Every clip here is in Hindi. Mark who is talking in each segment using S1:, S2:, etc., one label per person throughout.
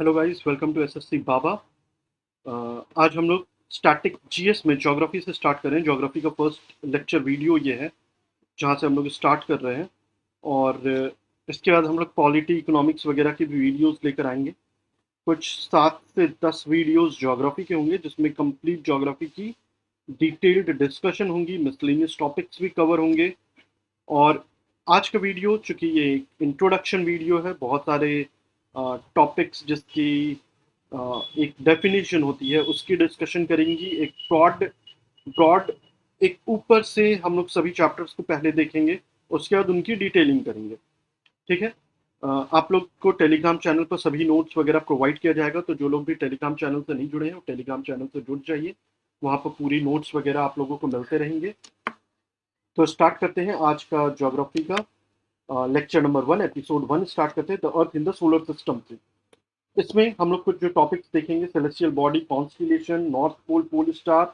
S1: Hello guys, welcome to SSC Baba. आज हम लोग स्टैटिक जीएस में ज्योग्राफी से स्टार्ट कर रहे हैं। ज्योग्राफी का फर्स्ट लेक्चर वीडियो ये है जहाँ से हम लोग स्टार्ट कर रहे हैं। और इसके बाद हम लोग पॉलिटी इकोनॉमिक्स वगैरह की भी वीडियोस लेकर आएंगे। कुछ 7 से 10 वीडियोस ज्योग्राफी के होंगे जिसमें कंप्लीट ज्योग्राफी की डिटेल्ड डिस्कशन होंगी, मिसलेनियस टॉपिक्स भी कवर होंगे। और आज का वीडियो चूंकि ये एक इंट्रोडक्शन वीडियो है, बहुत सारे टॉपिक्स जिसकी एक डेफिनेशन होती है उसकी डिस्कशन करेंगी। एक ब्रॉड ब्रॉड एक ऊपर से हम लोग सभी चैप्टर्स को पहले देखेंगे, उसके बाद उनकी डिटेलिंग करेंगे। ठीक है। आप लोग को टेलीग्राम चैनल पर सभी नोट्स वगैरह प्रोवाइड किया जाएगा, तो जो लोग भी टेलीग्राम चैनल से नहीं जुड़े हैं वो टेलीग्राम चैनल से जुड़ जाइए। वहाँ पर पूरी नोट्स वगैरह आप लोगों को मिलते रहेंगे। तो स्टार्ट करते हैं आज का ज्योग्राफी का लेक्चर नंबर 1, एपिसोड 1 स्टार्ट करते हैं, the Earth in the solar system से। इसमें हम लोग कुछ जो टॉपिक्स देखेंगे: celestial body, constellation, north pole, pole star.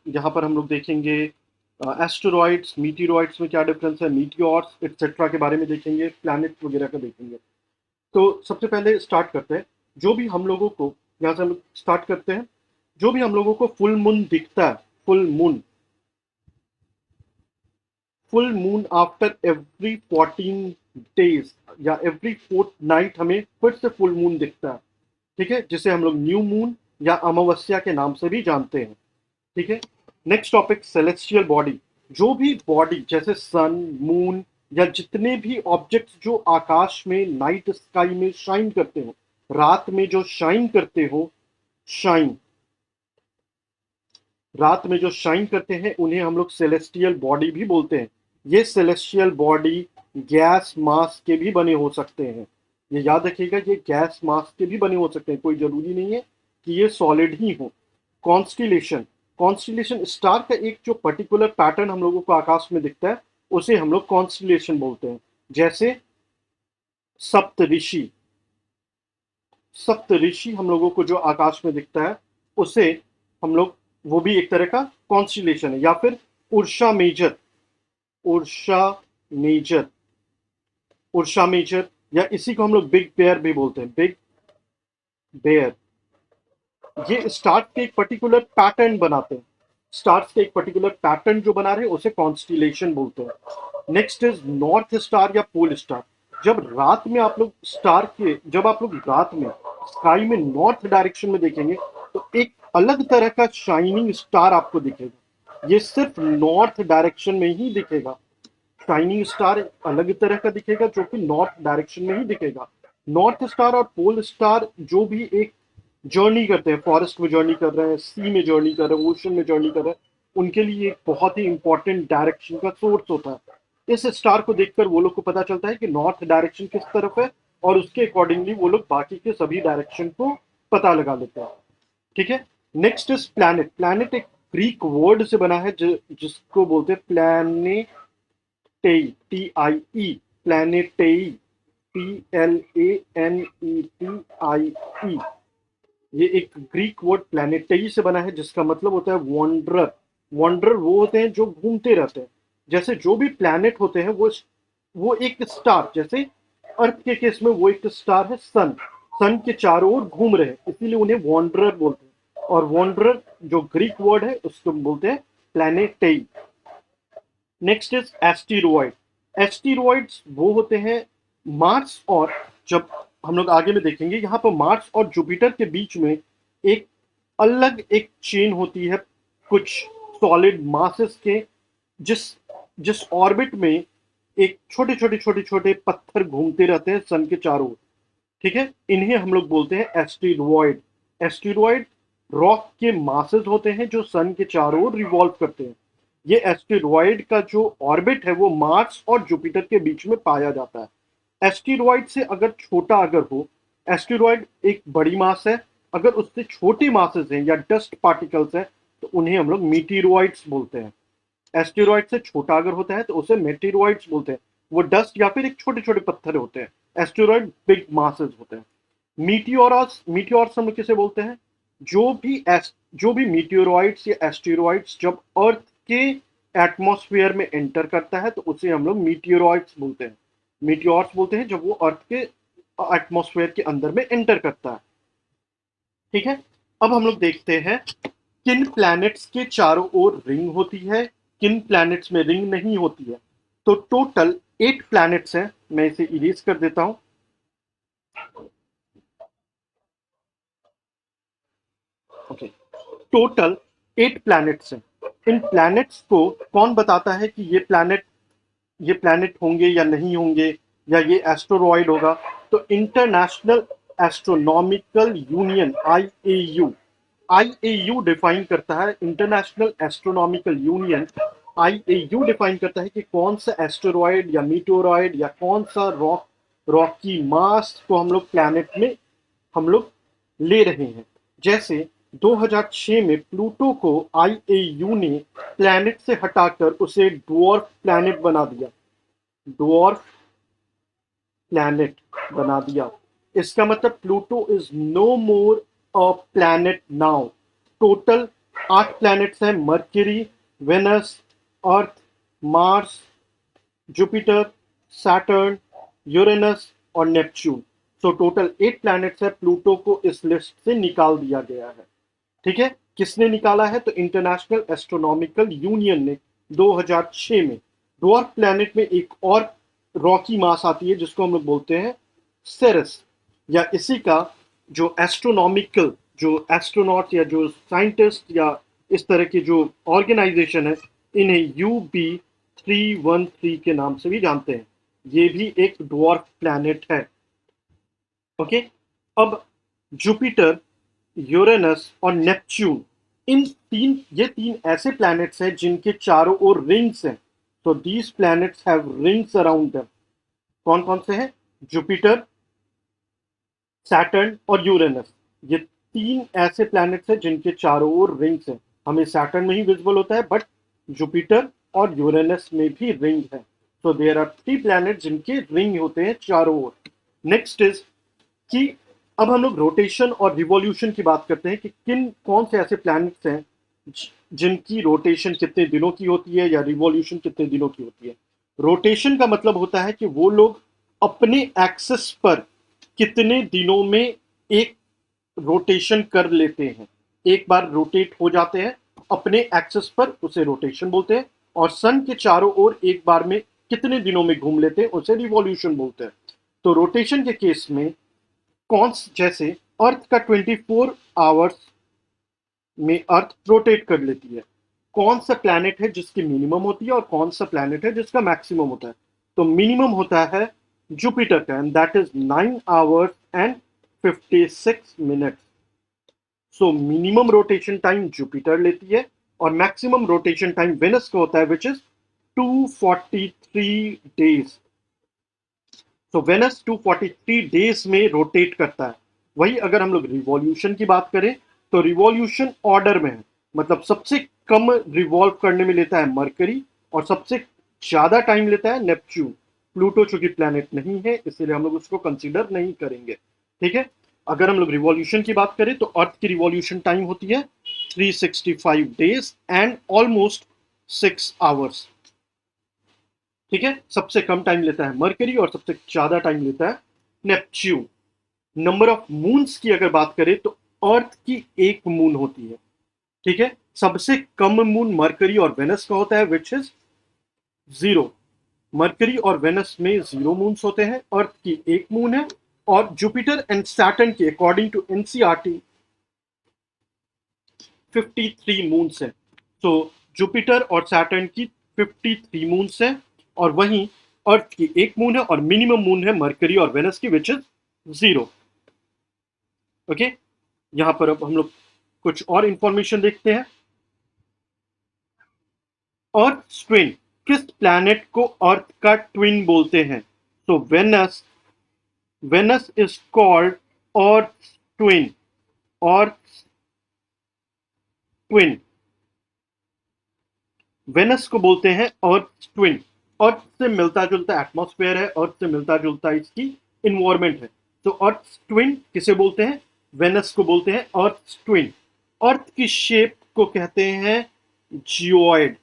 S1: यहाँ पर हम लोग देखेंगे एस्टेरॉइड्स, मीटियोराइड्स में क्या डिफरेंस है, मीटियोर्स एक्सेट्रा के बारे में देखेंगे, प्लैनेट वगैरह का देखेंगे। तो सबसे पहले स्टार्ट करते हैं। जो भी हम लोगों को यहाँ से हम लोग स्टार्ट करते हैं, जो भी हम लोगों को फुल मून दिखता है, full moon after every 14 days या एवरी फोर्थ नाइट हमें फिर से फुल मून दिखता है। ठीक है, जिसे हम लोग न्यू मून या अमावस्या के नाम से भी जानते हैं। ठीक है। Next topic, celestial body. जो भी बॉडी जैसे सन, मून या जितने भी ऑब्जेक्ट्स जो आकाश में नाइट स्काई में शाइन करते हो, रात में जो शाइन करते हो, शाइन रात में जो शाइन करते हैं, उन्हें हम लोग सेलेस्टियल बॉडी भी बोलते हैं। ये सेलेस्टियल बॉडी गैस मास के भी बने हो सकते हैं। ये याद रखिएगा, ये गैस मास के भी बने हो सकते हैं, कोई जरूरी नहीं है कि ये सॉलिड ही हो। कॉन्स्टिलेशन, कॉन्स्टिलेशन स्टार का एक जो पर्टिकुलर पैटर्न हम लोगों को आकाश में दिखता है, उसे हम लोग कॉन्स्टिलेशन बोलते हैं। जैसे सप्तऋषि, सप्तऋषि हम लोगों को जो आकाश में दिखता है, उसे हम लोग, वो भी एक तरह का कॉन्स्टिलेशन है। या फिर Ursa Major, Ursa Major, Ursa Major, या इसी को हम लोग बिग बेयर भी बोलते हैं, बिग बेयर। ये स्टार्स के एक पर्टिकुलर पैटर्न बनाते हैं। स्टार्स के एक पर्टिकुलर पैटर्न जो बना रहे हैं उसे कॉन्स्टिलेशन बोलते हैं। नेक्स्ट इज नॉर्थ स्टार या पोल स्टार। जब आप लोग रात में स्काई में नॉर्थ डायरेक्शन में देखेंगे, तो एक अलग तरह का शाइनिंग स्टार आपको दिखेगा। ये सिर्फ नॉर्थ डायरेक्शन में ही दिखेगा। शाइनिंग स्टार अलग तरह का दिखेगा जो कि नॉर्थ डायरेक्शन में ही दिखेगा। नॉर्थ स्टार और पोल स्टार जो भी एक जर्नी करते हैं, फॉरेस्ट में जर्नी कर रहे हैं, सी में जर्नी कर रहे हैं, ओशन में जर्नी कर रहे हैं, उनके लिए एक बहुत ही इंपॉर्टेंट डायरेक्शन का सोर्स होता है। इस स्टार को देखकर वो लोग को पता चलता है कि नॉर्थ डायरेक्शन किस तरफ है, और उसके अकॉर्डिंगली वो लोग बाकी के सभी डायरेक्शन को पता लगा लेते हैं। ठीक है। Next is planet. प्लैनेट एक ग्रीक वर्ड से बना है जिसको बोलते हैं प्लैनेटेई, TIE, प्लैनेटेई, PLANETI। ये एक ग्रीक वर्ड प्लैनेटरी से बना है जिसका मतलब होता है वॉन्डरर। वॉन्डरर वो होते हैं जो घूमते रहते हैं। जैसे जो भी प्लैनेट होते हैं वो एक स्टार, जैसे अर्थ के केस में वो एक स्टार है, सन। सन के चारों ओर घूम रहे हैं, इसीलिए उन्हें वॉन्डरर बोलते हैं। और वॉन्डरर जो ग्रीक वर्ड है उसको बोलते हैं planetary. Next is asteroid. Asteroids वो होते हैं मार्स और, जब हम लोग आगे में देखेंगे, यहाँ पर मार्स और जुपिटर के बीच में एक अलग एक चेन होती है कुछ सॉलिड मासेस के, जिस जिस ऑर्बिट में एक छोटे छोटे छोटे छोटे पत्थर घूमते रहते हैं सन के चारों ओर। ठीक है, इन्हें हम लोग बोलते हैं एस्टीरॉयड। एस्टीरॉयड रॉक के मासेस होते हैं जो सन के चारों ओर रिवॉल्व करते हैं। ये एस्टेरॉयड का जो ऑर्बिट है वो मार्स और जुपिटर के बीच में पाया जाता है। एस्टेरॉयड से अगर छोटा अगर हो, एस्टेरॉयड एक बड़ी मास है, अगर उससे छोटे मासेस हैं या डस्ट पार्टिकल्स हैं, तो उन्हें हम लोग मीटियोराइड्स बोलते हैं। एस्टेरॉयड से छोटा अगर होता है तो उसे मेटेरॉइड्स बोलते हैं। वो डस्ट या फिर एक छोटे छोटे पत्थर होते हैं। एस्टेरॉयड बिग मासेस होते हैं। मीटियोरस, मीटियोरस हम किसे बोलते हैं? जो भी मीटियोरॉइड्स या एस्टेरॉइड्स जब अर्थ के एटमॉस्फेयर में एंटर करता है तो उसे हम लोग मीटियोरॉइड्स बोलते हैं। मीटियोर्स बोलते हैं जब वो अर्थ के एटमॉस्फेयर के अंदर में एंटर करता है। ठीक है, अब हम लोग देखते हैं किन प्लैनेट्स के चारों ओर रिंग होती है, किन प्लैनेट्स में रिंग नहीं होती है। तो टोटल 8 प्लैनेट्स हैं, मैं इसे इरेज कर देता हूं। ओके, टोटल 8 प्लैनेट्स हैं। इन प्लैनेट्स को कौन बताता है कि ये प्लैनेट होंगे या नहीं होंगे, या ये एस्टेरॉयड होगा? तो international astronomical union, IAU define करता है, international astronomical union IAU define करता है कि कौन सा एस्टेरॉयड या मीटोरॉयड या कौन सा रॉक की मास को हम लोग प्लैनेट में हम लोग ले रहे हैं। जैसे 2006 में प्लूटो को आईएयू ने प्लैनेट से हटाकर उसे ड्वार्फ प्लैनेट बना दिया, ड्वार्फ प्लैनेट बना दिया। इसका मतलब Pluto is no more a planet now. Total 8 planets हैं, Mercury, Venus, Earth, Mars, Jupiter, Saturn, Uranus और नेपच्यून। सो टोटल 8 प्लैनेट्स है। प्लूटो को इस लिस्ट से निकाल दिया गया है। ठीक है, किसने निकाला है? तो इंटरनेशनल एस्ट्रोनॉमिकल यूनियन ने 2006 में। ड्वार्फ प्लैनेट में एक और रॉकी मास आती है जिसको हम लोग बोलते हैं सेरेस, या इसी का जो एस्ट्रोनॉमिकल, जो एस्ट्रोनॉट या जो साइंटिस्ट या इस तरह की जो ऑर्गेनाइजेशन है, इन्हें UB313 के नाम से भी जानते हैं। ये भी एक ड्वार्फ प्लैनेट है। ओके, अब जुपिटर, यूरेनस और नेपच्यून, ये तीन ऐसे प्लैनेट्स हैं जिनके चारों ओर रिंग्स हैं। तो these planets have rings around them. कौन कौन से हैं? जुपिटर, सैटर्न और यूरेनस। ये तीन ऐसे प्लैनेट्स हैं जिनके चारों ओर रिंग्स हैं। हमें सैटर्न में ही विजिबल होता है, बट जुपिटर और यूरेनस में भी रिंग है। तो देयर आर 3 प्लैनेट जिनके रिंग होते हैं चारों ओर। नेक्स्ट इज कि अब हम लोग रोटेशन और रिवॉल्यूशन की बात करते हैं कि कौन से ऐसे प्लैनेट्स हैं जिनकी रोटेशन कितने दिनों की होती है या रिवॉल्यूशन कितने दिनों की होती है। रोटेशन का मतलब होता है कि वो लोग अपने एक्सिस पर कितने दिनों में एक रोटेशन कर लेते हैं, एक बार रोटेट हो जाते हैं अपने एक्सिस पर, उसे रोटेशन बोलते हैं। और सन के चारों ओर एक बार में कितने दिनों में घूम लेते हैं, उसे रिवॉल्यूशन बोलते हैं। तो रोटेशन के केस में जैसे अर्थ का 24 आवर्स में अर्थ रोटेट कर लेती है। कौन सा प्लैनेट है जिसकी मिनिमम होती है और कौन सा प्लैनेट है जिसका मैक्सिमम होता है? तो मिनिमम होता है जुपिटर का, and that is 9 hours and 56 minute. So minimum rotation time Jupiter लेती है और मैक्सिमम रोटेशन टाइम वेनस का होता है, विच इज 243 डेज। तो वेनस 243 डेज में रोटेट करता है। वही अगर हम लोग रिवॉल्यूशन की बात करें तो रिवॉल्यूशन ऑर्डर में है, मतलब सबसे कम रिवॉल्व करने में लेता है मरकरी और सबसे ज्यादा टाइम लेता है नेपच्यून। प्लूटो चूंकि प्लैनेट नहीं है इसलिए हम लोग उसको कंसीडर नहीं करेंगे। ठीक है, अगर हम लोग रिवॉल्यूशन की बात करें तो अर्थ की रिवॉल्यूशन टाइम होती है 365 डेज एंड ऑलमोस्ट 6 आवर्स। ठीक है, सबसे कम टाइम लेता है मरकरी और सबसे ज्यादा टाइम लेता है नेपच्यून। नंबर ऑफ मून्स की अगर बात करें तो अर्थ की एक मून होती है। ठीक है, सबसे कम मून मरकरी और वेनस का होता है, विच इज 0। मरकरी और वेनस में 0 मून्स होते हैं, अर्थ की एक मून है। और जुपिटर एंड सैटर्न की अकॉर्डिंग टू एनसीईआरटी 53 मून्स है। तो जुपिटर और सैटर्न की 53 मून्स है, और वहीं अर्थ की एक मून है और मिनिमम मून है मरकरी और वेनस की, विच इज 0। ओके, यहां पर अब हम लोग कुछ और इंफॉर्मेशन देखते हैं। अर्थ ट्विन, किस प्लैनेट को अर्थ का ट्विन बोलते हैं? तो Venus is called Earth twin, Earth twin. Venus को बोलते हैं अर्थ ट्विन। अर्थ से मिलता जुलता एटमॉस्फेयर है, अर्थ से मिलता जुलता इसकी इन्वायरमेंट है। तो अर्थ ट्विन किसे बोलते हैं? वेनस को बोलते हैं अर्थ ट्विन। अर्थ की शेप को कहते हैं geoid.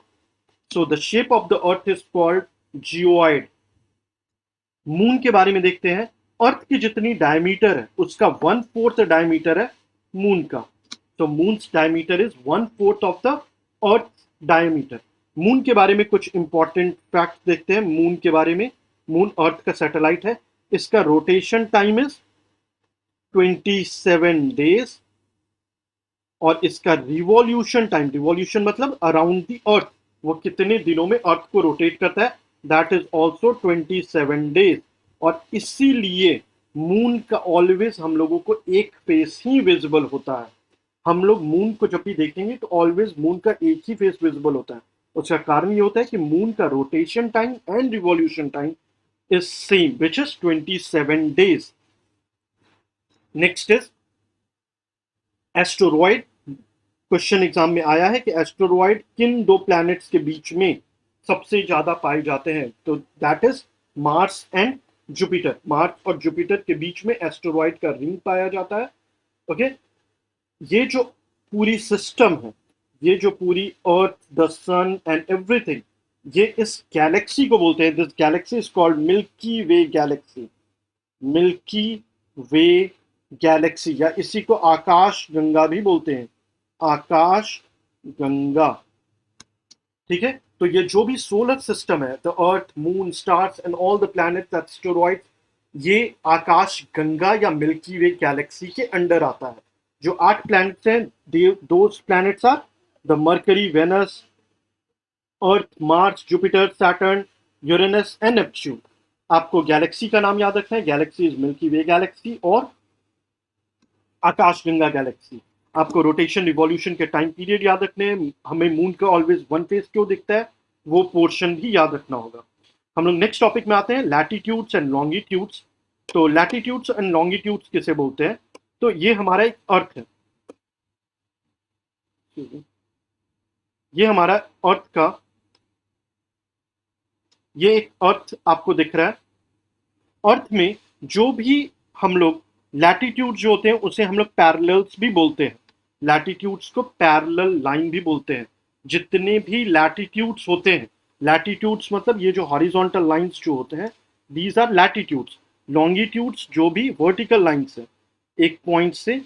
S1: So the shape of the earth is called geoid. Moon के बारे में देखते हैं। अर्थ की जितनी डायमीटर है उसका 1/4 डायमीटर है मून का। तो moons diameter is 1/4 of the earth diameter. Moon के बारे में कुछ इंपॉर्टेंट फैक्ट देखते हैं मून के बारे में। मून अर्थ का सैटेलाइट है। इसका रोटेशन टाइम इज 27 days और इसका रिवॉल्यूशन टाइम, रिवॉल्यूशन मतलब अराउंड द अर्थ, वो कितने दिनों में अर्थ को रोटेट करता है, दैट इज ऑल्सो 27 days। और इसीलिए मून का ऑलवेज हम लोगों को एक फेस ही विजिबल होता है। हम लोग मून को जब भी देखेंगे तो ऑलवेज मून का एक ही फेस विजिबल होता है। उसका कारण ये होता है कि मून का rotation time and revolution time is same which is 27 days। Next is asteroid. Question exam में आया है कि एस्टेरॉइड किन दो प्लैनेट्स के बीच में सबसे ज्यादा पाए जाते हैं, तो that is Mars and Jupiter. Mars और जुपिटर के बीच में एस्टेरॉइड का रिंग पाया जाता है। ओके, ये जो पूरी सिस्टम है, ये जो पूरी अर्थ, द सन एंड एवरीथिंग, ये इस गैलेक्सी को बोलते हैं, this Galaxy is called milky Way Galaxy. Milky Way Galaxy, या इसी को आकाश गंगा भी बोलते हैं, आकाश गंगा। ठीक है, तो ये जो भी सोलर सिस्टम है, the Earth, moon, stars and all the planets, asteroids, ये आकाश गंगा या मिल्की वे गैलेक्सी के अंडर आता है। जो 8 प्लैनेट्स हैं, those planets are the Mercury, Venus, Earth, Mars, Jupiter, Saturn, Uranus and Neptune. आपको गैलेक्सी का नाम याद रखना है, galaxy is Milky Way galaxy और आकाशगंगा गैलेक्सी। आपको रोटेशन रिवॉल्यूशन के टाइम पीरियड याद रखने हैं। हमें मून का ऑलवेज वन फेस क्यों दिखता है, वो पोर्शन भी याद रखना होगा। हम लोग नेक्स्ट टॉपिक में आते हैं, लैटिट्यूड्स एंड लॉन्गिट्यूड्स। तो लैटिट्यूड्स एंड लॉन्गिट्यूड्स किसे बोलते हैं, तो ये हमारा एक अर्थ है, ये हमारा अर्थ का, ये एक अर्थ आपको दिख रहा है। अर्थ में जो भी हम लोग लैटिट्यूड जो होते हैं उसे हम लोग पैरेलल्स भी बोलते हैं। लैटिट्यूड्स को पैरेलल लाइन भी बोलते हैं। जितने भी लैटिट्यूड्स होते हैं, लैटिट्यूड्स मतलब ये जो हॉरिजॉन्टल लाइंस जो होते हैं, दीज आर लैटिट्यूड्स। लॉन्गिट्यूड्स जो भी वर्टिकल लाइंस है, एक पॉइंट से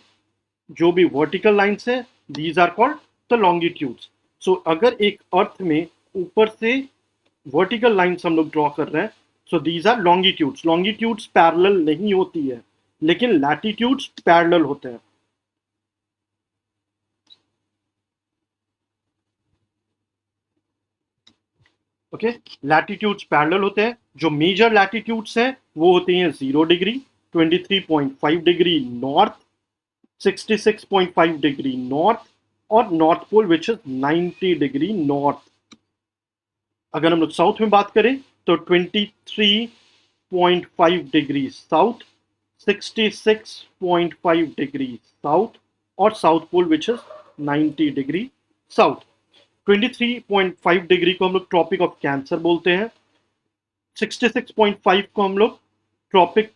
S1: जो भी वर्टिकल लाइंस है, these are called the longitudes. So अगर एक अर्थ में ऊपर से वर्टिकल लाइंस हम लोग ड्रॉ कर रहे हैं, so these are longitudes. Longitudes parallel नहीं होती है, लेकिन लैटिट्यूड्स पैरेलल होते हैं। ओके, लैटिट्यूड्स पैरेलल होते हैं। जो मेजर लैटिट्यूड्स हैं वो होते हैं 0 degree, 23.5 degree north, 66.5 degree north और north pole which is 90 degree north. अगर हम लोग साउथ में बात करें तो 23.5 डिग्री साउथ, 66.5 डिग्री साउथ और south pole which is 90 degree south. 23.5 degree को हम लोग ट्रॉपिक ऑफ कैंसर बोलते हैं। 66.5 को हम लोग ट्रॉपिक,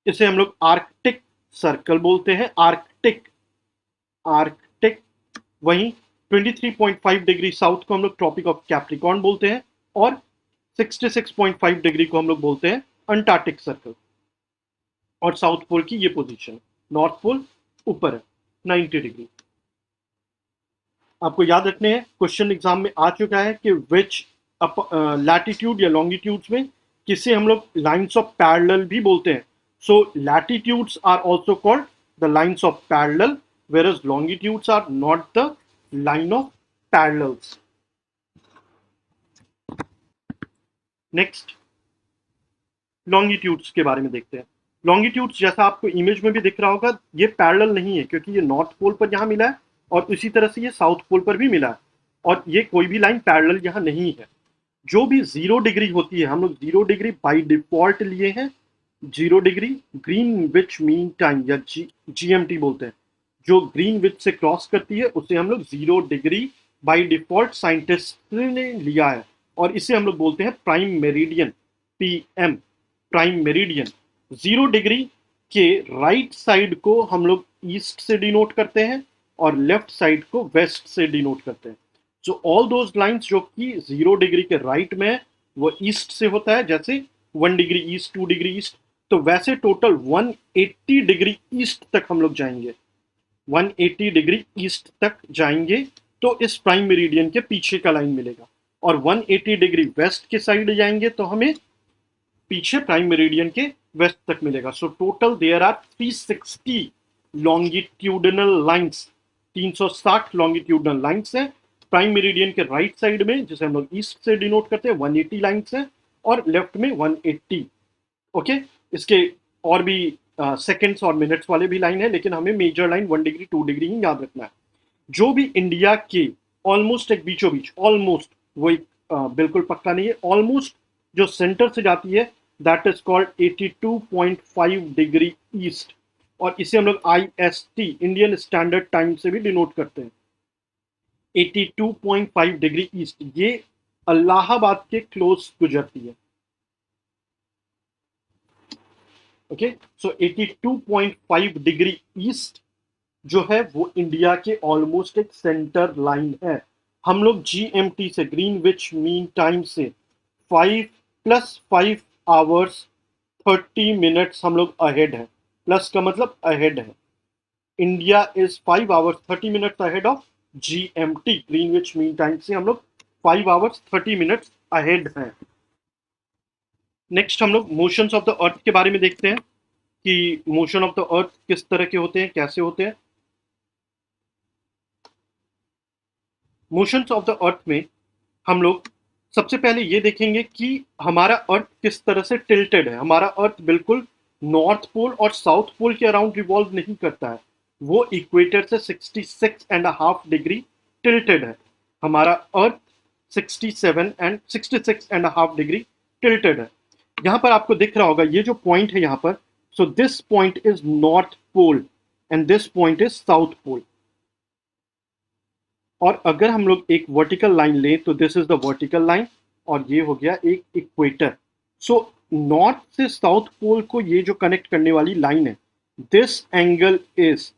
S1: इसे हम लोग आर्कटिक सर्कल बोलते हैं, आर्कटिक, आर्कटिक। वहीं 23.5 डिग्री साउथ को हम लोग ट्रॉपिक ऑफ कैप्रिकॉर्न बोलते हैं और 66.5 डिग्री को हम लोग बोलते हैं अंटार्कटिक सर्कल। और साउथ पोल की ये पोजीशन, नॉर्थ पोल ऊपर है 90 डिग्री। आपको याद रखने हैं, क्वेश्चन एग्जाम में आ चुका है कि विच लैटिट्यूड या लॉन्गिट्यूड्स में किसे हम लोग लाइंस ऑफ पैरेलल भी बोलते हैं। So latitudes are also called the lines of parallel, whereas longitudes are not the line of parallels. Next longitudes के बारे में देखते हैं। लॉन्गिट्यूड्स जैसा आपको इमेज में भी दिख रहा होगा, ये पैरेलल नहीं है क्योंकि ये नॉर्थ पोल पर यहाँ मिला है और उसी तरह से ये साउथ पोल पर भी मिला है, और ये कोई भी लाइन पैरेलल यहाँ नहीं है। जो भी 0 डिग्री होती है, हम लोग 0 डिग्री बाई डिफॉल्ट लिए हैं। 0 degree green which mean time या GMT बोलते हैं। जो ग्रीन विच से क्रॉस करती है उसे हम लोग 0 डिग्री बाई डिफॉल्ट साइंटिस्ट ने लिया है, और इसे हम लोग बोलते हैं prime meridian, PM, prime meridian. 0 degree के राइट साइड को हम लोग ईस्ट से डिनोट करते हैं और लेफ्ट साइड को वेस्ट से डिनोट करते हैं। सो ऑल दोज लाइंस जो कि 0 डिग्री के राइट में है वो ईस्ट से होता है, जैसे 1 डिग्री ईस्ट, 2 डिग्री ईस्ट, तो वैसे टोटल 180 डिग्री ईस्ट तक हम लोग जाएंगे, 180 डिग्री ईस्ट तक जाएंगे तो इस प्राइम मेरिडियन के पीछे का लाइन मिलेगा, और 180 डिग्री वेस्ट के साइड जाएंगे तो हमें पीछे प्राइम मेरिडियन के वेस्ट तक मिलेगा। So total there are 360 longitudinal lines, 360 longitudinal lines है प्राइम मेरिडियन के राइट साइड में, जिसे हम लोग ईस्ट से डिनोट करते हैं 180 लाइंस है, और लेफ्ट में 180। ओके, इसके और भी सेकेंड्स और मिनट्स वाले भी लाइन है, लेकिन हमें मेजर लाइन 1 डिग्री 2 डिग्री ही याद रखना है। जो भी इंडिया के ऑलमोस्ट एक बीचों बीच, ऑलमोस्ट वो एक बिल्कुल पक्का नहीं है, ऑलमोस्ट जो सेंटर से जाती है that is called 82.5 degree east, और इसे हम लोग IST इंडियन स्टैंडर्ड टाइम से भी डिनोट करते हैं। 82.5 डिग्री ईस्ट ये इलाहाबाद के क्लोज गुजरती है। ओके, सो 82.5 डिग्री ईस्ट जो है वो इंडिया के ऑलमोस्ट एक सेंटर लाइन है। हम लोग GMT से, ग्रीनविच मीन टाइम से 5 + 5 आवर्स 30 मिनट्स हम लोग अहेड है। प्लस का मतलब अहेड है। India is 5 hours 30 minutes ahead of GMT, Greenwich mean time से हम लोग 5 आवर्स 30 मिनट्स अहेड हैं। नेक्स्ट हम लोग मोशंस ऑफ द अर्थ के बारे में देखते हैं कि मोशन ऑफ द अर्थ किस तरह के होते हैं, कैसे होते हैं। मोशंस ऑफ द अर्थ में हम लोग सबसे पहले ये देखेंगे कि हमारा अर्थ किस तरह से टिल्टेड है। हमारा अर्थ बिल्कुल नॉर्थ पोल और साउथ पोल के अराउंड रिवॉल्व नहीं करता है, वो इक्वेटर से 66.5 डिग्री टिल्टेड है। हमारा अर्थ 66.5 डिग्री टिल्टेड है। यहाँ पर आपको दिख रहा होगा ये जो पॉइंट है यहाँ पर, so this point is north pole and this point is south pole. और अगर हम लोग एक वर्टिकल लाइन लें तो this is the vertical line, और ये हो गया एक इक्वेटर। सो नॉर्थ से साउथ पोल को ये जो कनेक्ट करने वाली लाइन है, this angle is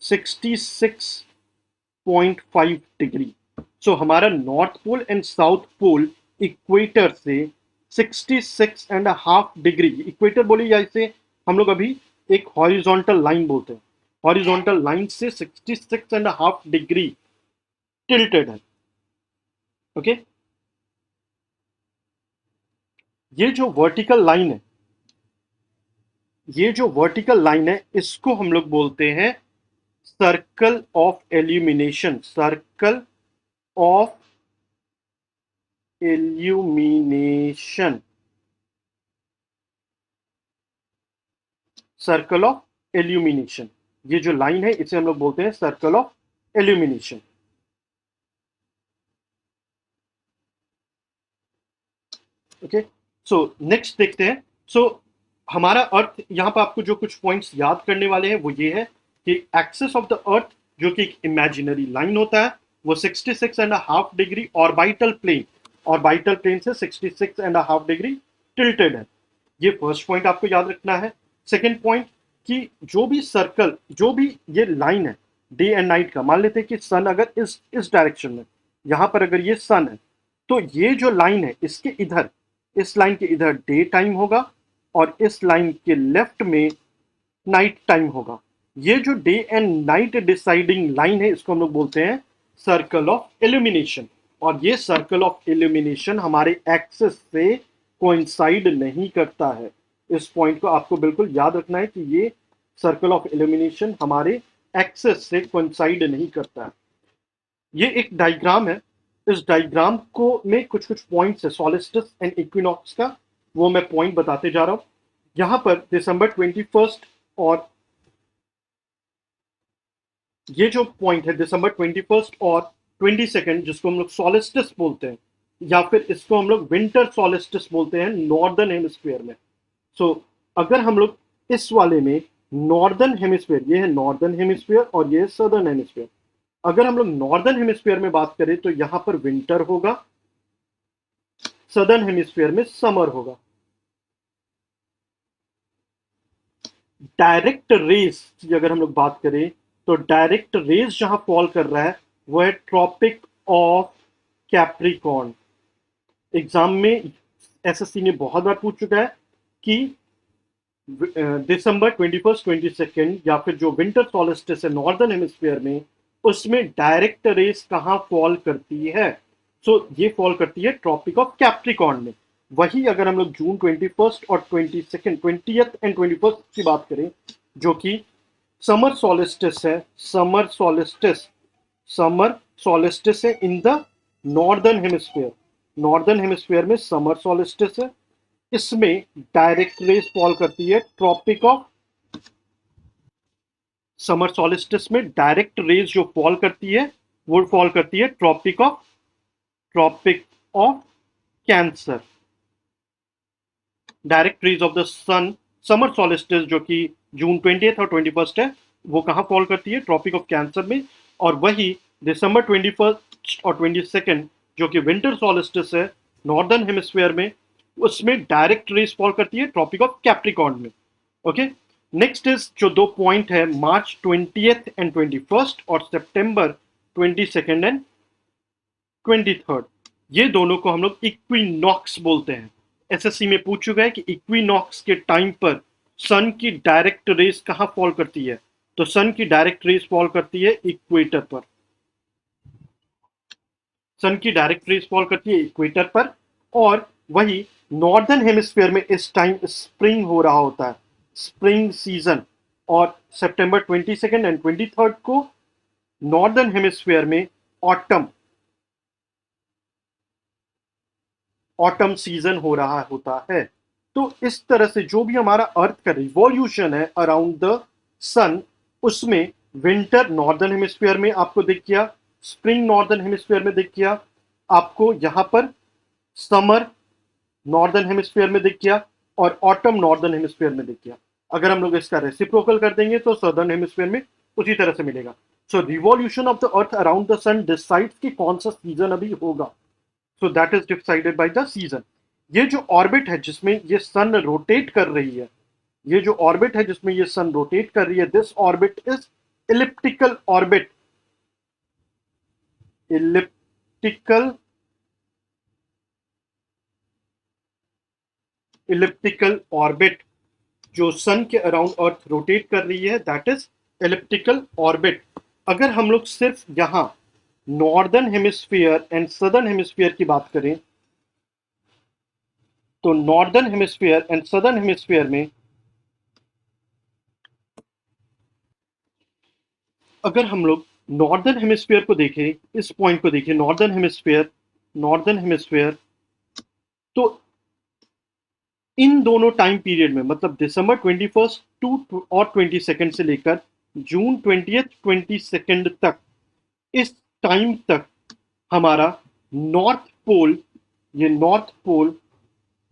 S1: 66.5 degree. So हमारा north pole and south pole equator से 66.5 डिग्री, इक्वेटर बोले या इसे हम लोग अभी एक हॉरिजॉन्टल लाइन बोलते हैं, हॉरिजॉन्टल लाइन से 66.5 डिग्री टिल्टेड है। ओके, ये जो वर्टिकल लाइन है, ये जो वर्टिकल लाइन है इसको हम लोग बोलते हैं circle of illumination, circle of illumination, circle of illumination. ये जो लाइन है इसे हम लोग बोलते हैं circle of illumination. Okay, so next देखते हैं। सो हमारा अर्थ, यहाँ पर आपको जो कुछ पॉइंट्स याद करने वाले हैं वो ये है कि एक्सिस ऑफ द अर्थ जो कि एक इमेजिनरी लाइन होता है वो 66.5 degree orbital plane, orbital plane से 66.5 डिग्री टिल्टेड है। ये फर्स्ट पॉइंट आपको याद रखना है। सेकेंड पॉइंट कि जो भी सर्कल, जो भी ये लाइन है डे एंड नाइट का, मान लेते हैं कि सन अगर इस डायरेक्शन में, यहाँ पर अगर ये सन है तो ये जो लाइन है इसके इधर, इस लाइन के इधर डे टाइम होगा और इस लाइन के लेफ्ट में नाइट टाइम होगा। ये जो day and night deciding line है इसको हम लोग बोलते हैं सर्कल ऑफ इल्यूमिनेशन, और ये सर्कल ऑफ इल्यूमिनेशन हमारे एक्सिस से कोइंसाइड नहीं करता है। इस पॉइंट को आपको बिल्कुल याद रखना है कि ये सर्कल ऑफ इल्यूमिनेशन हमारे एक्सिस से कोइंसाइड नहीं करता है। ये एक डायग्राम है, इस डायग्राम को में कुछ कुछ पॉइंट्स है सोलिस्टिस एंड इक्विनॉक्स का, वो मैं पॉइंट बताते जा रहा हूं। यहां पर दिसंबर 21 और ये जो पॉइंट है दिसंबर 21 और 22 जिसको हम लोग सोलिस्टिस बोलते हैं, या फिर इसको हम लोग विंटर सोलिस्टिस बोलते हैं नॉर्दर्न हेमिस्फीयर में। सो अगर हम लोग इस वाले में नॉर्दर्न हेमिस्फीयर, ये है नॉर्दर्न हेमिस्फीयर और ये है सदर्न हेमिस्फीयर, अगर हम लोग नॉर्दर्न हेमिस्फीयर में बात करें तो यहां पर विंटर होगा, सदर्न हेमिस्फीयर में समर होगा। डायरेक्ट रेज की अगर हम लोग बात करें तो डायरेक्ट रेज जहां फॉल कर रहा है वो है ट्रॉपिक ऑफ कैप्रिकॉर्न। एग्जाम में SSC ने बहुत बार पूछ चुका है कि दिसंबर 21st 22nd या फिर जो विंटर सॉलिस्टिस है नॉर्दर्न हेमिस्फीयर में, उसमें डायरेक्ट रेस कहाँ फॉल करती है? ये फॉल करती है ट्रॉपिक ऑफ कैप्रिकॉर्न में। वही अगर हम लोग जून 21st और 22nd 20th एंड 21st की बात करें, जो कि समर सॉलिस्टिस है, समर सॉलिस्टिस है in the northern hemisphere. Northern hemisphere में समर सॉलिस्टिस है, इसमें डायरेक्ट रेस फॉल करती है ट्रॉपिक ऑफ समर सॉलिस्टिस में डायरेक्ट रेज जो फॉल करती है वो फॉल करती है tropic of Cancer. Direct rays of the sun summer solstice जो कि जून 20th और 21st है, वो कहां फॉल करती है? ट्रॉपिक ऑफ कैंसर में। और वही दिसंबर 21st और 22nd जो कि विंटर सॉलिस्टिस है नॉर्दर्न हेमिस्फीयर में, उसमें डायरेक्ट रेज फॉल करती है ट्रॉपिक ऑफ कैप्रिकॉर्न में। ओके, नेक्स्ट इज जो दो पॉइंट है मार्च 20th एंड 21st और सितंबर 22nd एंड 23rd, ये दोनों को हम लोग इक्विनॉक्स बोलते हैं। एसएससी में पूछ चुका है कि इक्विनॉक्स के टाइम पर सन की डायरेक्ट रेस कहां फॉल करती है? तो सन की डायरेक्ट रेस फॉल करती है इक्वेटर पर। सन की डायरेक्ट रेस फॉल करती है इक्वेटर पर। और वही नॉर्दर्न हेमिस्फीयर में इस टाइम स्प्रिंग हो रहा होता है, स्प्रिंग सीजन। और सितंबर 22nd एंड 23rd को नॉर्दर्न हेमिस्फीयर में ऑटम ऑटम सीजन हो रहा होता है। तो इस तरह से जो भी हमारा अर्थ का रिवॉल्यूशन है अराउंड द सन, उसमें विंटर नॉर्दर्न हेमिस्फीयर में आपको दिख गया, स्प्रिंग नॉर्दर्न हेमिस्फीयर में दिख गया, आपको यहां पर समर नॉर्दर्न हेमिस्फीयर में दिख गया, और ऑटम नॉर्दर्न हेमिस्फीयर में दिख गया। अगर हम लोग इसका रेसिप्रोकल कर देंगे तो सदर्न हेमिस्फीयर में उसी तरह से मिलेगा। So revolution of the earth around the sun decides कि कौन सा सीजन अभी होगा। So that is decided by the season. ये जो ऑर्बिट है जिसमें ये सन रोटेट कर रही है, ये जो ऑर्बिट है जिसमें ये सन रोटेट कर रही है, this orbit is elliptical orbit. Elliptical elliptical orbit जो सन के अराउंड अर्थ रोटेट कर रही है, दैट इज इलिप्टिकल ऑर्बिट। अगर हम लोग सिर्फ यहां northern hemisphere and southern hemisphere की बात करें, तो northern hemisphere and southern hemisphere में अगर हम लोग नॉर्दर्न हेमिस्फीयर को देखें, इस पॉइंट को देखें, नॉर्दर्न हेमिस्फीयर, तो इन दोनों टाइम पीरियड में मतलब दिसंबर 21st टू और 22nd से लेकर जून 20th 22nd तक, इस टाइम तक हमारा नॉर्थ पोल, ये नॉर्थ पोल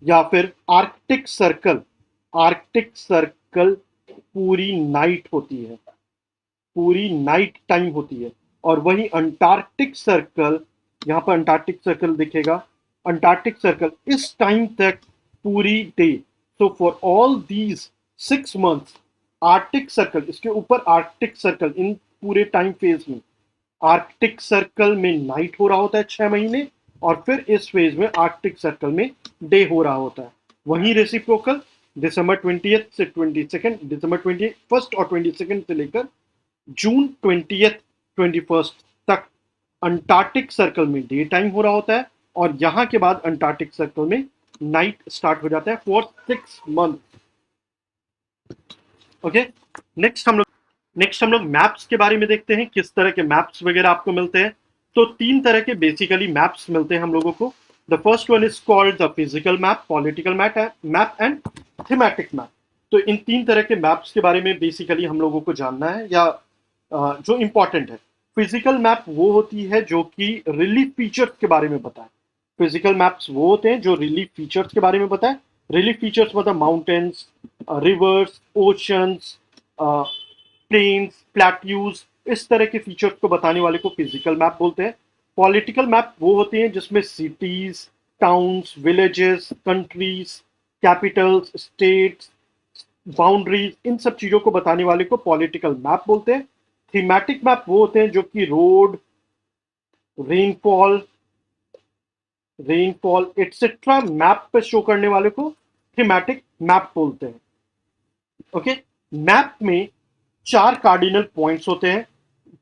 S1: या फिर आर्कटिक सर्कल पूरी नाइट होती है, पूरी नाइट टाइम होती है। और वही अंटार्कटिक सर्कल, यहाँ पर अंटार्कटिक सर्कल दिखेगा, अंटार्कटिक सर्कल इस टाइम तक पूरी day. So for all these 6 months Arctic circle, इसके ऊपर आर्कटिक सर्कल, इन पूरे टाइम फेज में आर्कटिक सर्कल में नाइट हो रहा होता है 6 महीने, और फिर इस फेज में आर्कटिक सर्कल में डे हो रहा होता है। वहीं रेसिप्रोकल दिसंबर 20th से 22nd, दिसंबर 21st और 22nd से लेकर जून 20th 21st तक अंटार्कटिक सर्कल में डे टाइम हो रहा होता है, और यहां के बाद अंटार्कटिक सर्कल में नाइट स्टार्ट हो जाता है फॉर 6 months। ओके, नेक्स्ट हम लोग मैप्स के बारे में देखते हैं, किस तरह के मैप्स वगैरह आपको मिलते हैं। तो 3 तरह के बेसिकली मैप्स मिलते हैं हम लोगों को। The first one is called the physical map, political map and thematic map. तो इन 3 तरह के मैप्स के बारे में बेसिकली हम लोगों को जानना है, या जो इंपॉर्टेंट है। फिजिकल मैप वो होती है जो कि रिलीफ फीचर्स के बारे में बताए। फिजिकल मैप्स वो होते हैं जो रिलीफ फीचर्स के बारे में बताए। रिलीफ फीचर्स मतलब mountains, rivers, oceans, plains, plateaus, इस तरह के फीचर्स को बताने वाले को फिजिकल मैप बोलते हैं। पॉलिटिकल मैप वो होते हैं जिसमें cities, towns, villages, countries, capitals, states, boundaries, इन सब चीजों को बताने वाले को पॉलिटिकल मैप बोलते हैं। थीमेटिक मैप वो होते हैं जो कि road, rainfall rainfall etcetera map पे शो करने वाले को थीमेटिक मैप बोलते हैं। ओके, मैप में 4 कार्डिनल पॉइंट्स होते हैं।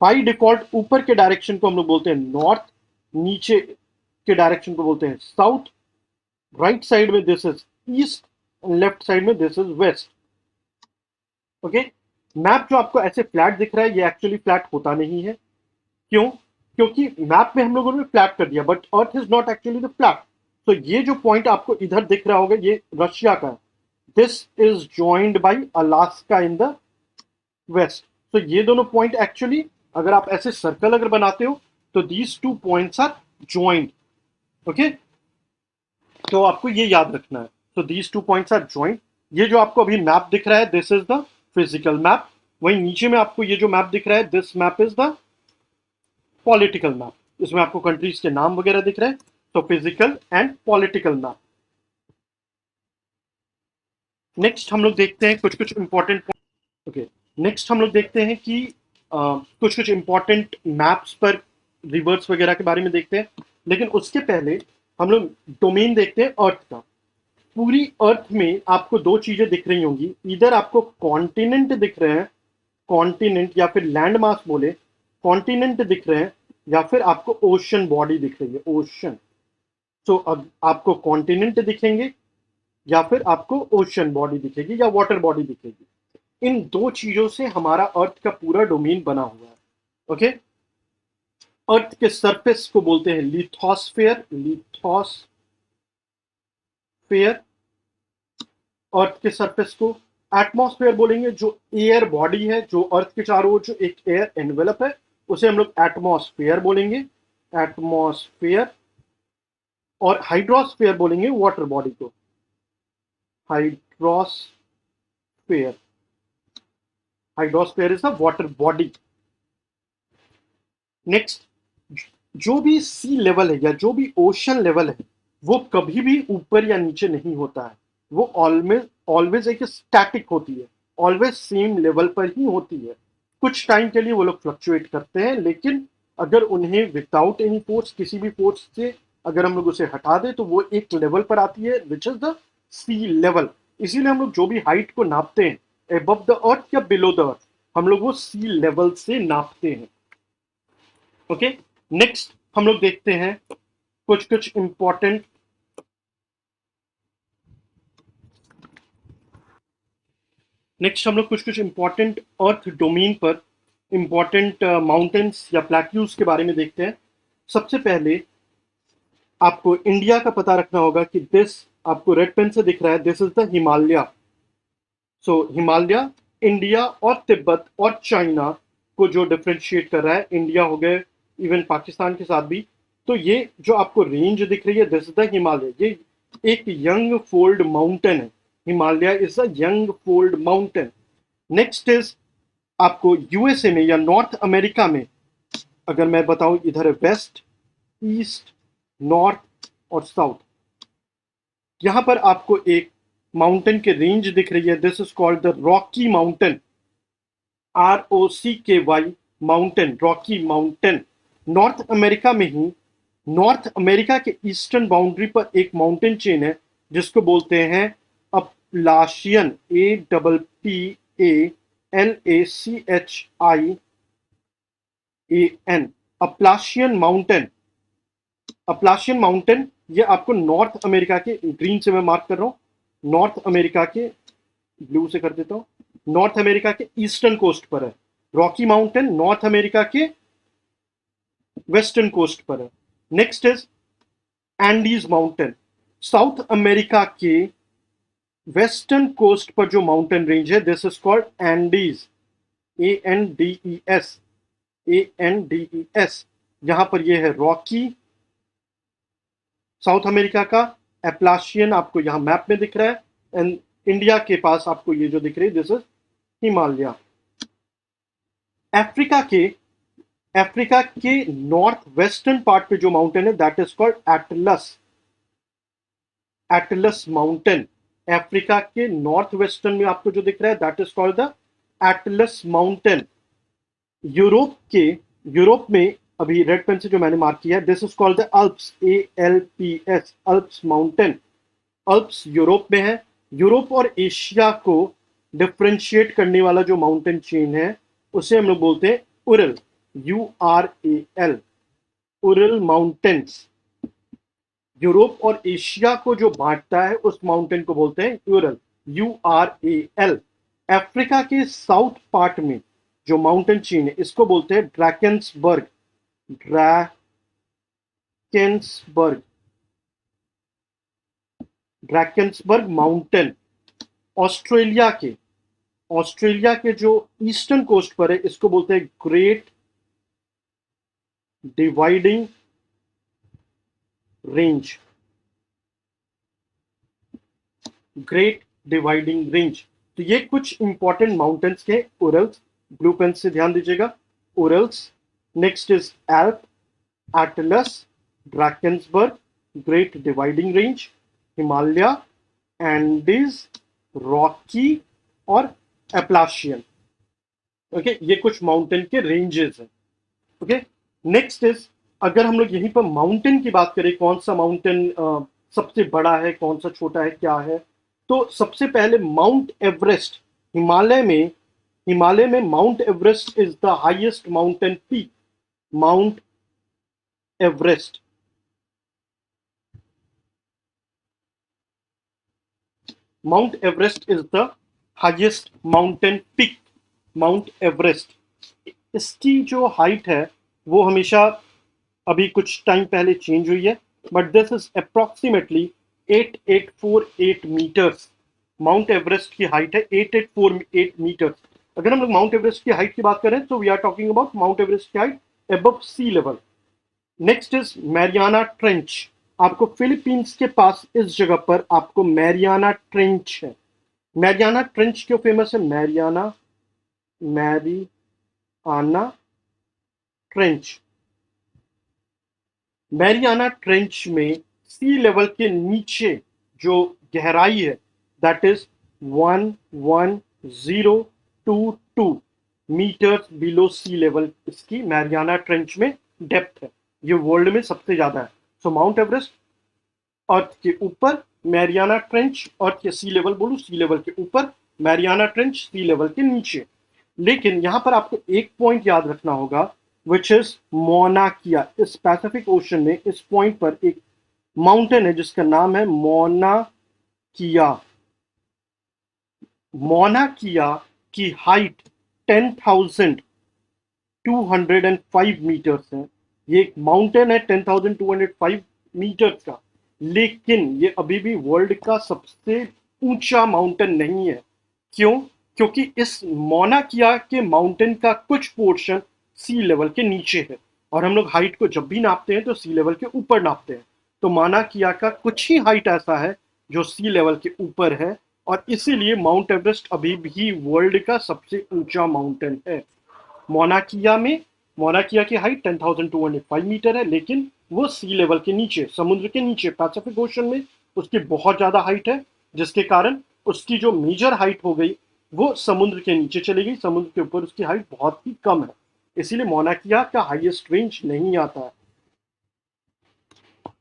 S1: बाय डिफॉल्ट ऊपर के डायरेक्शन को हम लोग बोलते हैं नॉर्थ, नीचे के डायरेक्शन को बोलते हैं साउथ, राइट साइड में this is east, left side में this is west. Okay, map जो आपको ऐसे फ्लैट दिख रहा है ये एक्चुअली फ्लैट होता नहीं है। क्यों? क्योंकि मैप में हम लोगों ने फ्लैट कर दिया, but earth is not actually the flat. तो ये जो पॉइंट आपको इधर दिख रहा होगा ये रशिया का है। This is joined by Alaska in the west. तो ये दोनों पॉइंट एक्चुअली अगर आप ऐसे सर्कल अगर बनाते हो तो these two points are joined. Okay, तो आपको ये याद रखना है। तो these two points are joint. ये जो आपको अभी मैप दिख रहा है this is the physical map. वहीं नीचे में आपको ये जो मैप दिख रहा है this map is the political map. इसमें आपको कंट्रीज के नाम वगैरह दिख रहे हैं। तो physical and political map. Next हम लोग देखते हैं कुछ कुछ इंपॉर्टेंट। ओके, नेक्स्ट हम लोग देखते हैं कि कुछ कुछ इंपॉर्टेंट मैप्स पर रिवर्स वगैरह के बारे में देखते हैं। लेकिन उसके पहले हम लोग डोमेन देखते हैं अर्थ का। पूरी अर्थ में आपको दो चीजें दिख रही होंगी, इधर आपको कॉन्टिनेंट दिख रहे हैं, कॉन्टिनेंट या फिर लैंड मास बोले, कॉन्टिनेंट दिख रहे हैं, या फिर आपको ओशन बॉडी दिख रही है, ओशन। तो अब आपको कॉन्टिनेंट दिखेंगे या फिर आपको ओशन बॉडी दिखेगी या वाटर बॉडी दिखेगी। इन दो चीजों से हमारा अर्थ का पूरा डोमेन बना हुआ है। ओके, अर्थ के सरफेस को बोलते हैं लिथोस्फेयर, लिथोस्फेयर अर्थ के सरफेस को। एटमॉस्फेयर बोलेंगे जो एयर बॉडी है, जो अर्थ के चारों ओर जो एक एयर एनवेलप है उसे हम लोग एटमॉस्फेयर बोलेंगे, एटमॉस्फेयर। और हाइड्रोस्फेयर बोलेंगे वाटर बॉडी को, hydrosphere. Hydrosphere is the water body. Next, जो भी सी लेवल है या जो भी ओशन लेवल है वो कभी भी ऊपर या नीचे नहीं होता है। वो ऑलवेज ऑलवेज एक स्टैटिक होती है, ऑलवेज सेम लेवल पर ही होती है। कुछ टाइम के लिए वो लोग फ्लक्चुएट करते हैं, लेकिन अगर उन्हें विदाउट एनी फोर्स, किसी भी फोर्स से अगर हम लोग उसे हटा दें तो वो एक लेवल पर आती है which is the sea level. इसीलिए हम लोग जो भी हाइट को नापते हैं अबव द अर्थ या बिलो द अर्थ, हम लोग वो सी लेवल से नापते हैं। ओके, नेक्स्ट हम लोग देखते हैं कुछ कुछ इंपॉर्टेंट। नेक्स्ट हम लोग कुछ कुछ इंपॉर्टेंट अर्थ डोमेन पर इंपॉर्टेंट माउंटेन्स या प्लेट्यूज के बारे में देखते हैं। सबसे पहले आपको इंडिया का पता रखना होगा कि दिस आपको रेड पेन से दिख रहा है, this is the Himalaya. So Himalaya India और तिब्बत और चाइना को जो डिफ्रेंशिएट कर रहा है, इंडिया हो गए इवन पाकिस्तान के साथ भी। तो ये जो आपको रेंज दिख रही है दिस इज द हिमालय। ये एक यंग फोल्ड माउंटेन है, Himalaya is a young fold mountain. Next is आपको यूएसए में या नॉर्थ अमेरिका में अगर मैं बताऊं, इधर है वेस्ट, ईस्ट, नॉर्थ और साउथ। यहां पर आपको एक माउंटेन के रेंज दिख रही है, this is called the Rocky mountain, ROCKY mountain, Rocky mountain. North America में ही, नॉर्थ अमेरिका के ईस्टर्न बाउंड्री पर एक माउंटेन चेन है जिसको बोलते हैं Appalachian, APPALACHIAN, Appalachian mountain. Appalachian mountain ये आपको नॉर्थ अमेरिका के, ग्रीन से मैं मार्क कर रहा हूं, नॉर्थ अमेरिका के, ब्लू से कर देता हूं, नॉर्थ अमेरिका के ईस्टर्न कोस्ट पर है। रॉकी माउंटेन नॉर्थ अमेरिका के वेस्टर्न कोस्ट पर है। Next is Andes mountain, south America के वेस्टर्न कोस्ट पर जो माउंटेन रेंज है this is called Andes, ANDES, ANDES। यहां पर ये है रॉकी साउथ अमेरिका का, एप्लाशियन आपको यहां मैप में दिख रहा है, एंड इंडिया के पास आपको ये जो दिख रही है दिस इज हिमालय। अफ्रीका के नॉर्थ वेस्टर्न पार्ट पे जो माउंटेन है that is called Atlas, Atlas mountain. Africa के नॉर्थ वेस्टर्न में आपको जो दिख रहा है that is called the Atlas mountain. Europe में अभी रेड पेन से जो मैंने मार्क किया है this is called the Alps, ALPS, Alps mountain. Alps Europe में है। यूरोप और एशिया को डिफ्रेंशिएट करने वाला जो माउंटेन चेन है उसे हम लोग बोलते हैं Ural, URAL, Ural mountains. Europe और एशिया को जो बांटता है उस माउंटेन को बोलते हैं यूरल, URAL। अफ्रीका के साउथ पार्ट में जो माउंटेन चेन है इसको बोलते हैं Drakensberg, Drakensberg, Drakensberg mountain. Australia के जो ईस्टर्न कोस्ट पर है इसको बोलते हैं great dividing range, great dividing range. तो ये कुछ इंपॉर्टेंट माउंटेन्स के उरल्स, ब्लू पेन से ध्यान दीजिएगा, Urals. Next is Alp, Atlas, Drakensberg, great dividing range, Himalaya, Andes, Rocky और एप्लाशियन। ओके, ये कुछ माउंटेन के रेंजेस हैं। ओके, नेक्स्ट इज, अगर हम लोग यहीं पर माउंटेन की बात करें, कौन सा माउंटेन सबसे बड़ा है, कौन सा छोटा है, क्या है, तो सबसे पहले माउंट एवरेस्ट। हिमालय में Mount Everest is the highest mountain peak. Mount Everest, Mount Everest is the highest mountain peak, Mount Everest. इसकी जो हाइट है वो हमेशा अभी कुछ टाइम पहले चेंज हुई है, but this is approximately 8848 metres. Mount Everest की हाइट है 8848 मीटर्स। अगर हम लोग माउंट एवरेस्ट की हाइट की बात करें तो we are talking about Mount Everest की height above sea level. Next is Mariana trench. आपको फिलीपींस के पास इस जगह पर आपको मैरियाना ट्रेंच है। मैरियाना ट्रेंच क्यों फेमस है? मैरियाना ट्रेंच, मैरियाना ट्रेंच में सी लेवल के नीचे जो गहराई है that is 11022 metres below sea level, इसकी मैरियाना ट्रेंच में डेप्थ है। ये वर्ल्ड में सबसे ज्यादा है। सो माउंट एवरेस्ट अर्थ के ऊपर, मैरियाना ट्रेंच अर्थ के सी लेवल, बोलूं सी लेवल के ऊपर, मैरियाना ट्रेंच सी लेवल के नीचे। लेकिन यहां पर आपको एक पॉइंट याद रखना होगा विच इज मोना किया। इस पैसिफिक ओशन में इस पॉइंट पर एक माउंटेन है जिसका नाम है मोना किया। मोना किया की हाइट 10,205 मीटर्स है। ये एक माउंटेन है 10,205 मीटर्स का, लेकिन ये अभी भी वर्ल्ड का सबसे ऊंचा माउंटेन नहीं है। क्यों? क्योंकि इस मोना किया के माउंटेन का कुछ पोर्शन सी लेवल के नीचे है, और हम लोग हाइट को जब भी नापते हैं तो सी लेवल के ऊपर नापते हैं। तो मोना किया का कुछ ही हाइट ऐसा है जो सी लेवल के ऊपर है, और इसीलिए माउंट एवरेस्ट अभी भी वर्ल्ड का सबसे ऊंचा माउंटेन है। मोना किया की हाइट 10,205 मीटर है, लेकिन वो सी लेवल के नीचे, समुद्र के नीचे, पैसिफिक ओशन में उसकी बहुत ज्यादा हाइट है, जिसके कारण उसकी जो मेजर हाइट हो गई वो समुद्र के नीचे चली गई। समुद्र के ऊपर उसकी हाइट बहुत ही कम है, इसीलिए मोना किया का हाईएस्ट रेंज नहीं आता है।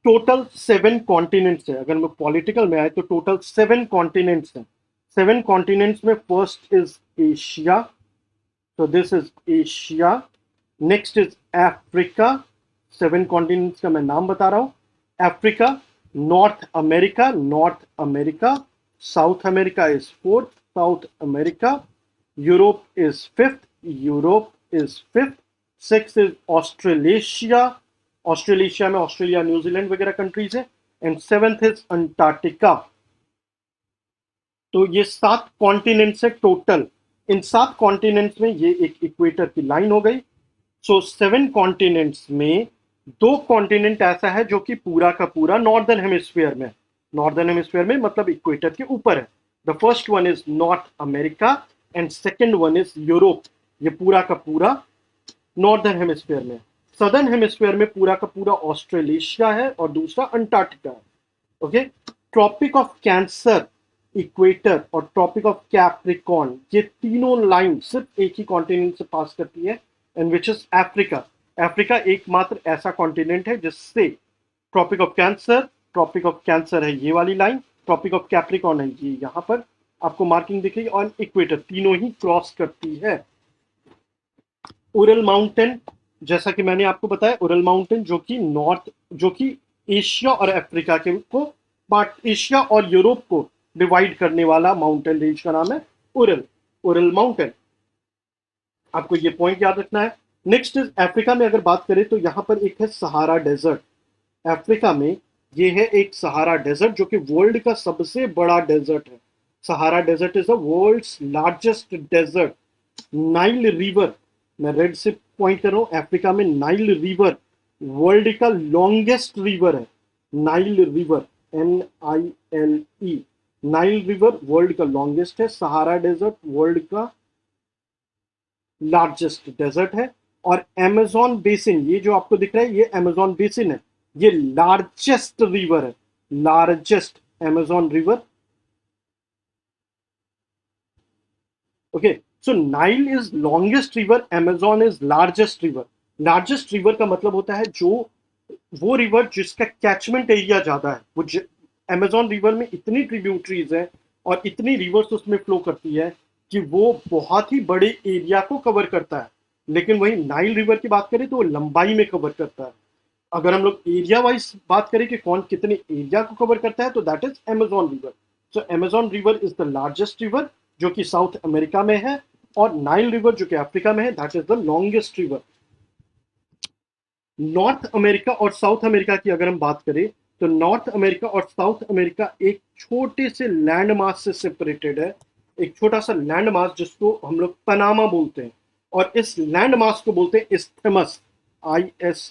S1: टोटल 7 कॉन्टिनेंट्स है। अगर हम पॉलिटिकल में आए तो टोटल 7 कॉन्टिनेंट्स हैं। 7 कॉन्टिनेंट्स में फर्स्ट इज एशिया, तो this is Asia. Next is Africa. 7 continents का मैं नाम बता रहा हूं। Africa, north America, south America is fourth, south America. Europe is fifth. Six is Australasia, Australasia में ऑस्ट्रेलिया, न्यूजीलैंड वगैरह कंट्रीज है। And seventh is Antarctica. तो ये 7 कॉन्टिनेंट्स है टोटल। इन 7 कॉन्टिनेंट्स में ये एक इक्वेटर की लाइन हो गई। सो 7 कॉन्टिनेंट्स में 2 कॉन्टिनेंट ऐसा है जो कि पूरा का पूरा नॉर्दर्न हेमिस्फीयर में, नॉर्दर्न हेमिस्फीयर में मतलब इक्वेटर के ऊपर है। The first one is north America and second one is Europe. ये पूरा का पूरा नॉर्दर्न हेमिस्फीयर में। सदर्न हेमिस्फीयर में पूरा का पूरा ऑस्ट्रेलेशिया है और दूसरा अंटार्कटिका है। Okay, tropic of Cancer, equator और ट्रॉपिक ऑफ कैप्रिकॉर्न, ये तीनों लाइन सिर्फ एक ही कॉन्टिनेंट से पास करती है, and which is Africa. Africa एकमात्र ऐसा कॉन्टिनेंट है जिससे ट्रॉपिक ऑफ कैंसर है ये वाली लाइन, ट्रॉपिक ऑफ कैप्रिकॉर्न है ये यहाँ पर, आपको मार्किंग दिख रही है, और इक्वेटर, तीनों ही क्रॉस करती है। उरल माउंटेन, जैसा कि मैंने आपको बताया, उरल माउंटेन जो कि एशिया और अफ्रीका के को पार्ट, एशिया और यूरोप को डिवाइड करने वाला माउंटेन रेंज का नाम है उरल, उरल माउंटेन। आपको ये पॉइंट याद रखना है। नेक्स्ट इज अफ्रीका में अगर बात करें तो यहाँ पर एक है सहारा डेजर्ट। अफ्रीका में ये है एक सहारा डेजर्ट जो कि वर्ल्ड का सबसे बड़ा डेजर्ट है। Sahara desert is the world's largest desert. Nile river, मैं रेड से पॉइंट कर रहा हूं, अफ्रीका में नाइल रिवर वर्ल्ड का लॉन्गेस्ट रिवर है। Nile river, NILE, Nile river world का लॉन्गेस्ट है। सहारा डेजर्ट वर्ल्ड का लार्जेस्ट डेजर्ट है। और अमेजोन बेसिन, ये जो आपको दिख रहा है ये अमेजोन बेसिन है, ये लार्जेस्ट रिवर है, largest Amazon river. Okay, so Nile is longest river, Amazon is largest river. Largest river का मतलब होता है जो वो रिवर जिसका कैचमेंट एरिया ज्यादा है। वो अमेजोन रिवर में इतनी ट्रिब्यूटरीज है और इतनी रिवर्स उसमें फ्लो करती है कि वो बहुत ही बड़े एरिया को कवर करता है। लेकिन वही नाइल रिवर की बात करें तो वो लंबाई में कवर करता है। अगर हम लोग एरिया वाइज बात करें कि कौन कितने एरिया को कवर करता है तो that is Amazon river. So Amazon river is the largest river जो कि साउथ अमेरिका में है, और नाइल रिवर जो कि अफ्रीका में है that is the longest river. North America और साउथ अमेरिका की अगर हम बात करें तो नॉर्थ अमेरिका और साउथ अमेरिका एक छोटे से लैंड मास से सेपरेटेड है। एक छोटा सा लैंड मास जिसको हम लोग पनामा बोलते हैं, और इस लैंड मास को बोलते हैं इस्थमस, ISTHMUS।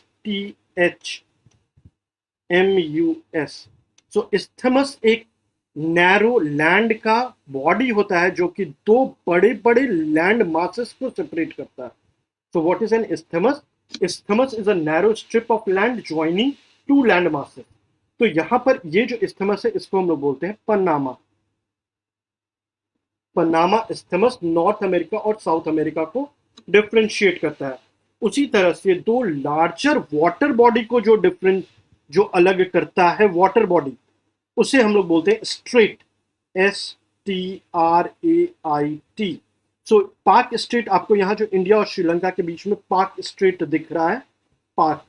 S1: सो इस्थमस एक नैरो लैंड का बॉडी होता है जो कि दो बड़े बड़े लैंड मासेस को सेपरेट करता है। So what is an isthmus? Isthmus is a narrow strip of land joining two land masses। तो यहां पर ये जो isthmus है इसको हम लोग बोलते हैं Panama. Panama isthmus north America और साउथ अमेरिका को डिफ्रेंशिएट करता है। उसी तरह से दो लार्जर वाटर बॉडी को जो अलग करता है वाटर बॉडी, उसे हम लोग बोलते हैं स्ट्रेट, STRAIT। सो पाक स्ट्रेट, आपको यहां जो इंडिया और श्रीलंका के बीच में पाक स्ट्रेट दिख रहा है, पाक,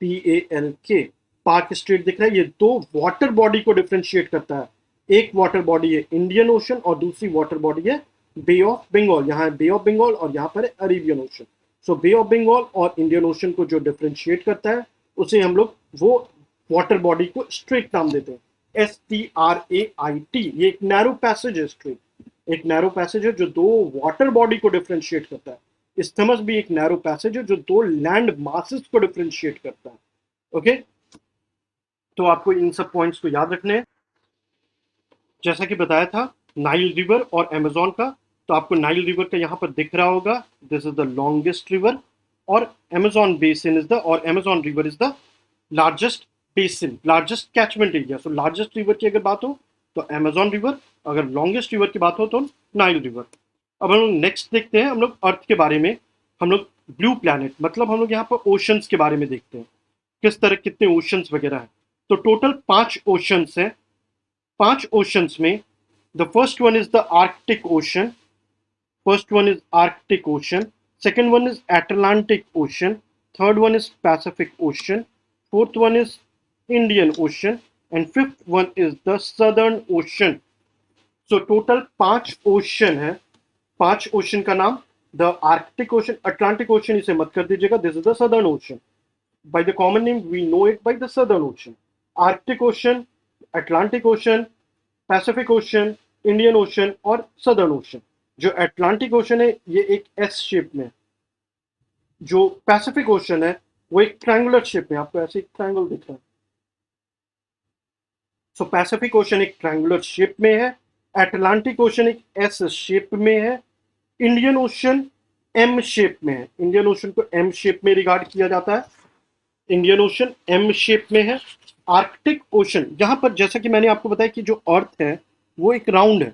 S1: PALK, पाक स्ट्रेट दिख रहा है, ये दो वाटर बॉडी को डिफ्रेंशिएट करता है। एक वाटर बॉडी है इंडियन ओशन और दूसरी वाटर बॉडी है बे ऑफ बंगाल। यहाँ है बे ऑफ बंगाल और यहाँ पर है Arabian Ocean. So bay of Bengal और इंडियन ओशन को जो डिफ्रेंशिएट करता है उसे हम लोग वो वाटर बॉडी को स्ट्रेट नाम देते हैं, STRAIT। ये एक नैरो पैसेज है, स्ट्रेट एक नैरो पैसेज है जो दो वाटर बॉडी को डिफरेंशिएट करता है। इस्थमस भी एक नैरो पैसेज है जो दो लैंड मासेस को डिफरेंशिएट करता है। ओके, तो आपको इन सब पॉइंट्स को याद रखने हैं। जैसा कि बताया था नाइल रिवर और अमेजोन का, तो आपको नाइल रिवर का यहाँ पर दिख रहा होगा, this is the longest river, और अमेजोन बेसिन इज द, और Amazon river is the largest basin, largest catchment area. So largest river की अगर बात हो तो अमेजोन रिवर, अगर लॉन्गेस्ट रिवर की बात हो तो नाइल रिवर। अब हम लोग नेक्स्ट देखते हैं, हम लोग अर्थ के बारे में, हम लोग ब्लू प्लैनेट, मतलब हम लोग यहाँ पर ओशंस के बारे में देखते हैं, किस तरह कितने ओशंस वगैरह हैं। तो टोटल 5 ओशंस हैं। 5 ओशंस में the first one is the Arctic Ocean, first one is Arctic Ocean, second one is Atlantic Ocean, third one is Pacific Ocean, fourth one is Indian Ocean, and fifth one is the Southern Ocean. So total 5 ocean है। 5 ओशन का नाम, the Arctic Ocean, Atlantic Ocean इसे मत कर दीजिएगा, this is the Southern Ocean. By the common name we know it by the Southern ocean. Arctic Ocean, Atlantic ocean, Pacific ocean, Indian ocean और सदर्न ओशन। जो अटलांटिक ओशन है ये एक एस शेप में, जो पैसिफिक ओशन है वो एक ट्रायंगुलर शेप में, आपको ऐसे एक ट्रायंगल दिख रहा है। सो पैसिफिक ओशन एक ट्रायंगुलर शेप में है, अटलांटिक ओशन एक एस शेप में है, इंडियन ओशन एम शेप में है। इंडियन ओशन को एम शेप में रिगार्ड किया जाता है, इंडियन ओशन एम शेप में है। आर्कटिक ओशन, यहां पर जैसा कि मैंने आपको बताया कि जो अर्थ है वो एक राउंड है,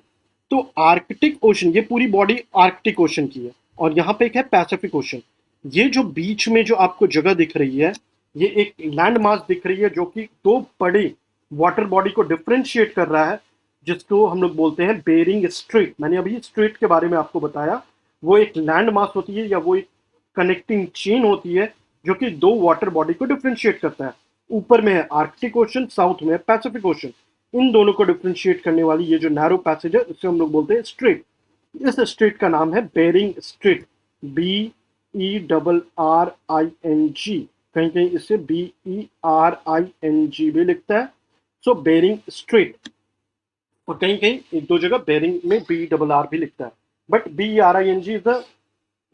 S1: तो आर्कटिक ओशन, ये पूरी बॉडी आर्कटिक ओशन की है, और यहाँ पे एक है पैसिफिक ओशन। ये जो बीच में जो आपको जगह दिख रही है, ये एक लैंड मास दिख रही है जो कि दो बड़े वाटर बॉडी को डिफ्रेंशिएट कर रहा है, जिसको हम लोग बोलते हैं बेरिंग स्ट्रेट। मैंने अभी स्ट्रेट के बारे में आपको बताया। वो एक लैंड मास होती है या वो एक कनेक्टिंग चेन होती है जो कि दो वाटर बॉडी को डिफ्रेंशिएट करता है। ऊपर में है आर्कटिक ओशन, साउथ में है पैसिफिक ओशन। इन दोनों को डिफ्रेंशिएट करने वाली ये जो नैरो पैसेज है उससे हम लोग बोलते हैं स्ट्रेट। इस स्ट्रेट का नाम है बेरिंग स्ट्रेट, BERRING। कहीं कहीं इसे BERING भी लिखता है। सो बेरिंग स्ट्रेट, और कहीं कहीं एक दो जगह बेरिंग में BRR भी लिखता है, but BERING is the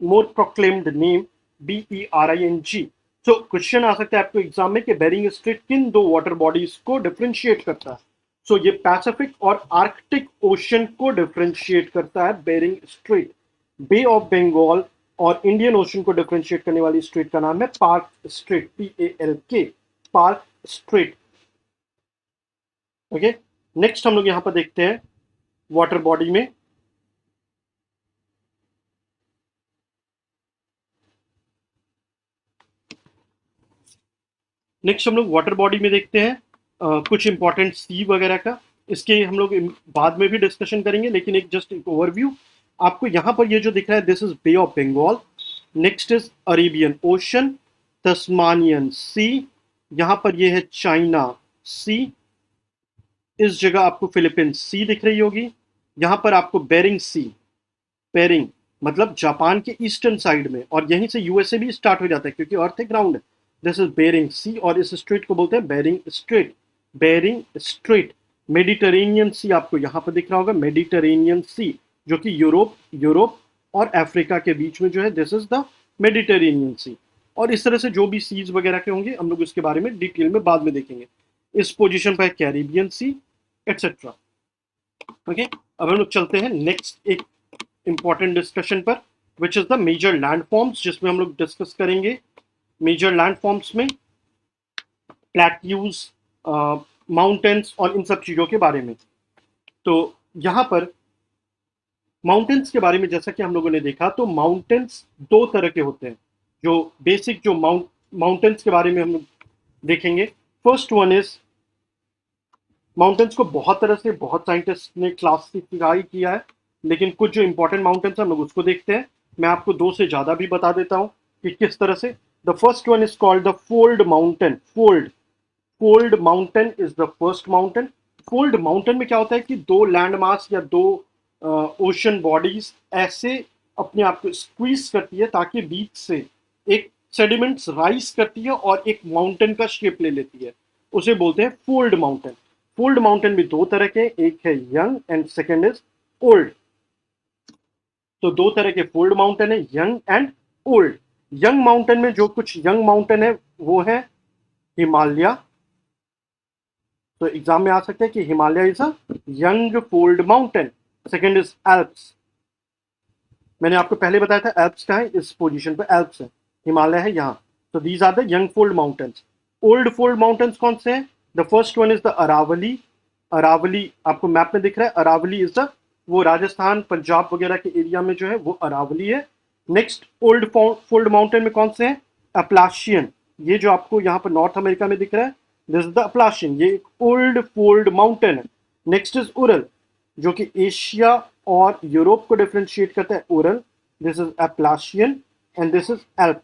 S1: more proclaimed name, BERING। So question आ सकता है आपको एग्जाम में कि बेरिंग स्ट्रेट किन दो वाटर बॉडीज को डिफ्रेंशिएट करता है। सो ये पैसिफिक और आर्कटिक ओशन को डिफ्रेंशिएट करता है Bering Strait. Bay of Bengal और इंडियन ओशन को डिफ्रेंशिएट करने वाली स्ट्रेट का नाम है park straight, PALK, park straight. Okay, next हम लोग यहां पर देखते हैं वाटर बॉडी में। नेक्स्ट हम लोग वाटर बॉडी में देखते हैं कुछ इंपॉर्टेंट सी वगैरह का। इसके हम लोग बाद में भी डिस्कशन करेंगे, लेकिन एक जस्ट एक ओवरव्यू आपको यहाँ पर ये जो दिख रहा है, this is bay of Bengal. Next is Arabian ocean, Tasmanian sea, यहाँ पर ये है चाइना सी, इस जगह आपको फिलीपींस सी दिख रही होगी। यहाँ पर आपको बेरिंग सी, बेरिंग मतलब जापान के ईस्टर्न साइड में, और यहीं से यूएसए भी स्टार्ट हो जाता है क्योंकि अर्थ एक ग्राउंड है। दिस इज बेरिंग सी, और इस स्ट्रेट को बोलते हैं Bering strait, Bering strait. Mediterranean sea आपको यहाँ पर दिख रहा होगा, मेडिटेरेनियन सी, जो कि यूरोप यूरोप और अफ्रीका के बीच में जो है, दिस इज द मेडिटेरेनियन सी। और इस तरह से जो भी सीज वगैरह के होंगे हम लोग उसके बारे में डिटेल में बाद में देखेंगे। इस पोजीशन पर है कैरिबियन सी, एटसेट्रा। ओके, अब हम लोग चलते हैं नेक्स्ट एक इंपॉर्टेंट डिस्कशन पर, which is the major land forms, जिसमें हम लोग डिस्कस करेंगे मेजर लैंड फॉर्म्स में प्लेट्यूज, माउंटेन्स और इन सब चीजों के बारे में। तो यहाँ पर माउंटेन्स के बारे में जैसा कि हम लोगों ने देखा, तो माउंटेन्स दो तरह के होते हैं। जो बेसिक जो माउंटेन्स के बारे में हम लोग देखेंगे, फर्स्ट वन इज, माउंटेन्स को बहुत तरह से बहुत साइंटिस्ट ने क्लासिफाई किया है, लेकिन कुछ जो इंपॉर्टेंट माउंटेन्स हम लोग उसको देखते हैं। मैं आपको दो से ज्यादा भी बता देता हूँ कि किस तरह से। The first one is called the fold mountain. Fold mountain is the first mountain. Fold mountain में क्या होता है कि दो लैंड मास या दो ओशन बॉडीज ऐसे अपने आप को स्क्वीज करती है ताकि बीच से एक सेडिमेंट्स राइज करती है और एक माउंटेन का शेप ले लेती है, उसे बोलते हैं फोल्ड माउंटेन। फोल्ड माउंटेन भी दो तरह के, एक है young and second is old. तो दो तरह के फोल्ड माउंटेन है, young and old. Young mountain में जो कुछ यंग माउंटेन है वो है हिमालय। तो एग्जाम में आ सकते हैं कि Himalaya is a young fold mountain. Second is Alps. मैंने आपको पहले बताया था एल्प्स का है, इस पोजीशन पर एल्प्स है, हिमालय है यहाँ। तो these are the young fold mountains. Old fold mountains कौन से हैं? The first one is the Aravalli. Aravalli आपको मैप में दिख रहा है, अरावली इज द, वो राजस्थान पंजाब वगैरह के एरिया में जो है वो अरावली है। नेक्स्ट ओल्ड फोल्ड माउंटेन में कौन से हैं? अपलाशियन। ये जो आपको यहाँ पर नॉर्थ अमेरिका में दिख रहा है, दिस इज द अपलाशियन, ये एक ओल्ड फोल्ड माउंटेन है। नेक्स्ट इज उरल, जो कि एशिया और यूरोप को डिफरेंशिएट करता है, Ural. This is Appalachian and this is Alp.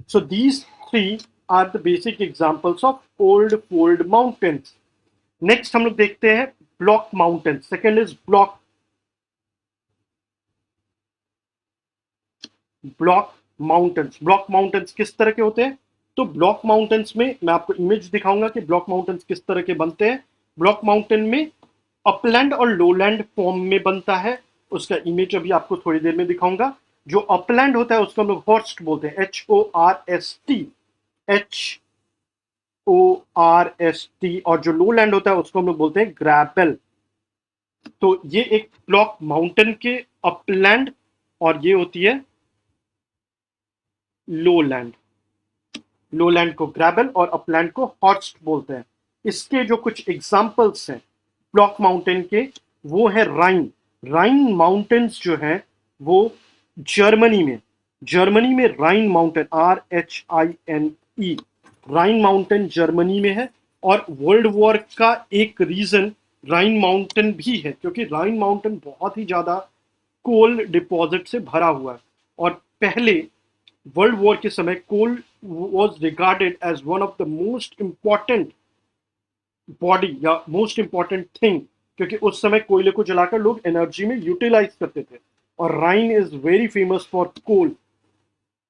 S1: So these three are the basic examples of old fold mountains. Next हम लोग देखते हैं block mountain. Second is block mountains. Block mountains किस तरह के होते हैं? तो ब्लॉक माउंटेन्स में मैं आपको इमेज दिखाऊंगा कि ब्लॉक माउंटेन्स किस तरह के बनते हैं। ब्लॉक माउंटेन में अपलैंड और लोलैंड फॉर्म में बनता है, उसका इमेज अभी आपको थोड़ी देर में दिखाऊंगा। जो अपलैंड होता है उसको हम लोग हॉर्स्ट बोलते हैं, HORST, HORST। और जो लोलैंड होता है उसको हम लोग बोलते हैं ग्रैबल। तो ये एक ब्लॉक माउंटेन के अपलैंड, और ये होती है लोलैंड। लोलैंड को ग्रैबल और अपलैंड को हॉर्स्ट बोलते हैं। इसके जो कुछ एग्जाम्पल्स हैं ब्लॉक माउंटेन के, वो है राइन। राइन माउंटेन्स जो है वो जर्मनी में राइन माउंटेन, RHINE, राइन माउंटेन जर्मनी में है। और वर्ल्ड वॉर का एक रीजन राइन माउंटेन भी है, क्योंकि राइन माउंटेन बहुत ही ज़्यादा कोल डिपॉजिट से भरा हुआ है। और पहले वर्ल्ड वॉर के समय coal was regarded as one of the most important body या मोस्ट इम्पॉर्टेंट थिंग, क्योंकि उस समय कोयले को जलाकर लोग एनर्जी में यूटिलाइज करते थे। और Rhine is very famous for coal.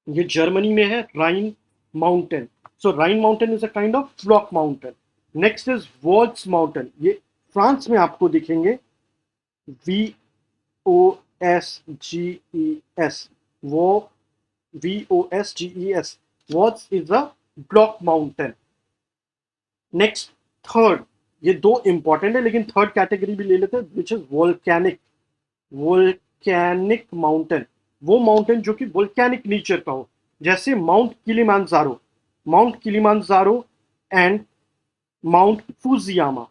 S1: ये जर्मनी में है Rhine mountain. So Rhine mountain is a kind of block mountain. Next is Vosges mountain. ये फ्रांस में आपको दिखेंगे, VOSGES, वो VOSGES, Vosges is a block mountain. Next third, ये दो इंपॉर्टेंट है लेकिन थर्ड कैटेगरी भी ले लेते हैं, which is volcanic. Volcanic mountain, वो माउंटेन जो कि वोल्केनिक नेचर का हो, जैसे Mount Kilimanjaro, Mount Kilimanjaro and Mount Fujiyama.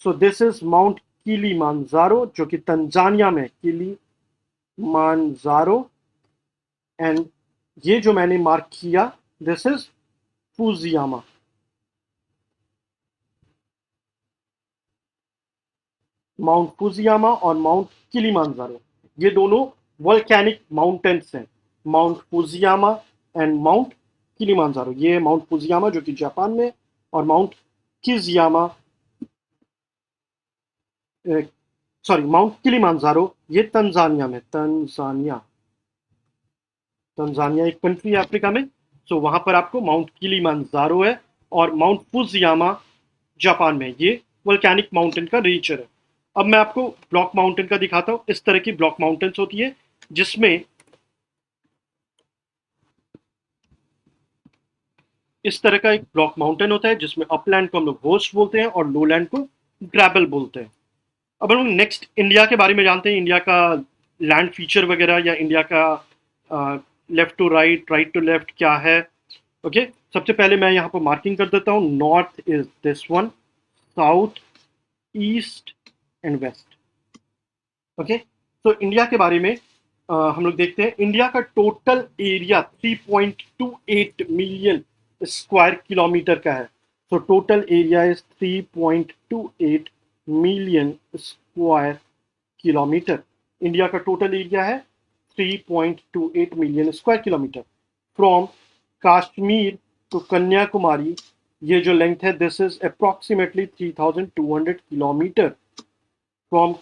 S1: So this is Mount Kilimanjaro जो कि तंजानिया में, किलिमांजारो। एंड ये जो मैंने मार्क किया, this is Fujiyama. Mount Fujiyama और माउंट किलिमांजारो, ये दोनों वोल्केनिक माउंटेन्स हैं, mount Fujiyama and mount Kilimanjaro. ये माउंट फुजियामा जो कि जापान में, और माउंट किजियामा, सॉरी माउंट किलिमांजारो, ये तंजानिया में, तंजानिया, तंजानिया एक कंट्री है अफ्रीका में। सो वहां पर आपको माउंट किलिमांजारो है, और माउंट फुजियामा जापान में। ये वोल्केनिक माउंटेन का नेचर है। अब मैं आपको ब्लॉक माउंटेन का दिखाता हूं। इस तरह की ब्लॉक माउंटेन्स होती है, जिसमें इस तरह का एक ब्लॉक माउंटेन होता है, जिसमें अपलैंड को हम लोग होस्ट बोलते हैं और लोलैंड को ग्रैबल बोलते हैं। अब हम लोग नेक्स्ट इंडिया के बारे में जानते हैं, इंडिया का लैंड फीचर वगैरह, या इंडिया का left to right, right to left क्या है। ओके, सबसे पहले मैं यहाँ पर मार्किंग कर देता हूँ। North is this one, south, east and west. Okay, तो इंडिया के बारे में हम लोग देखते हैं। इंडिया का total area 3.28 million square kilometre का है। तो total area is 3.28 million square kilometre. India का टोटल एरिया है 3.28 million square kilometre. From Kashmir to Kanyakumari, ये जो लेंथ है, this is approximately 3200 kilometre. From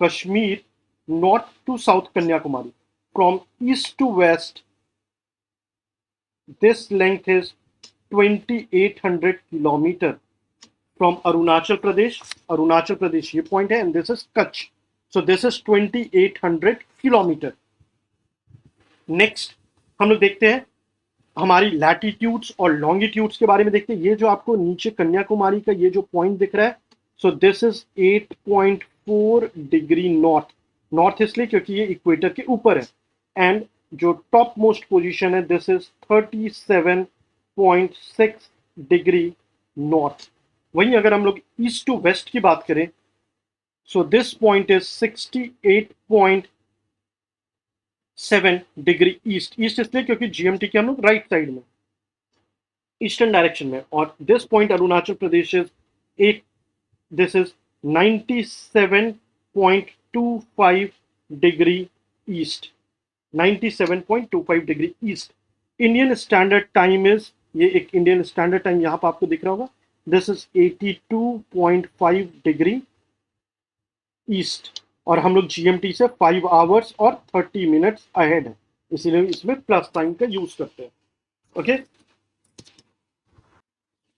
S1: Kashmir north to south Kanyakumari. From east to west, this length is 2800 kilometer. From Arunachal Pradesh ये point है, and this is Kutch. So this is 2800 kilometer. Next हम लोग देखते हैं हमारी लैटिट्यूड्स और लॉन्गिट्यूड्स के बारे में देखते हैं। ये जो आपको नीचे कन्याकुमारी का ये जो पॉइंट दिख रहा है, सो this is 8.4 degree north. North इसलिए क्योंकि ये इक्वेटर के ऊपर है। एंड जो टॉप मोस्ट पोजीशन है, दिस इज 37.6 डिग्री नॉर्थ। वहीं अगर हम लोग ईस्ट टू वेस्ट की बात करें, सो this point is 68.7 degree east. East इसलिए क्योंकि जीएमटी के हम लोग राइट साइड में, ईस्टर्न डायरेक्शन में। और this point Arunachal Pradesh is 8, this is 97.25 degree east, 97.25 degree east. Indian standard time is, ये एक इंडियन स्टैंडर्ड टाइम यहाँ पर आपको दिख रहा होगा, दिस इज 82.5 डिग्री ईस्ट। और हम लोग जीएमटी से 5 आवर्स और 30 मिनट्स अहेड है, इसीलिए इसमें प्लस साइन का यूज करते हैं। ओके,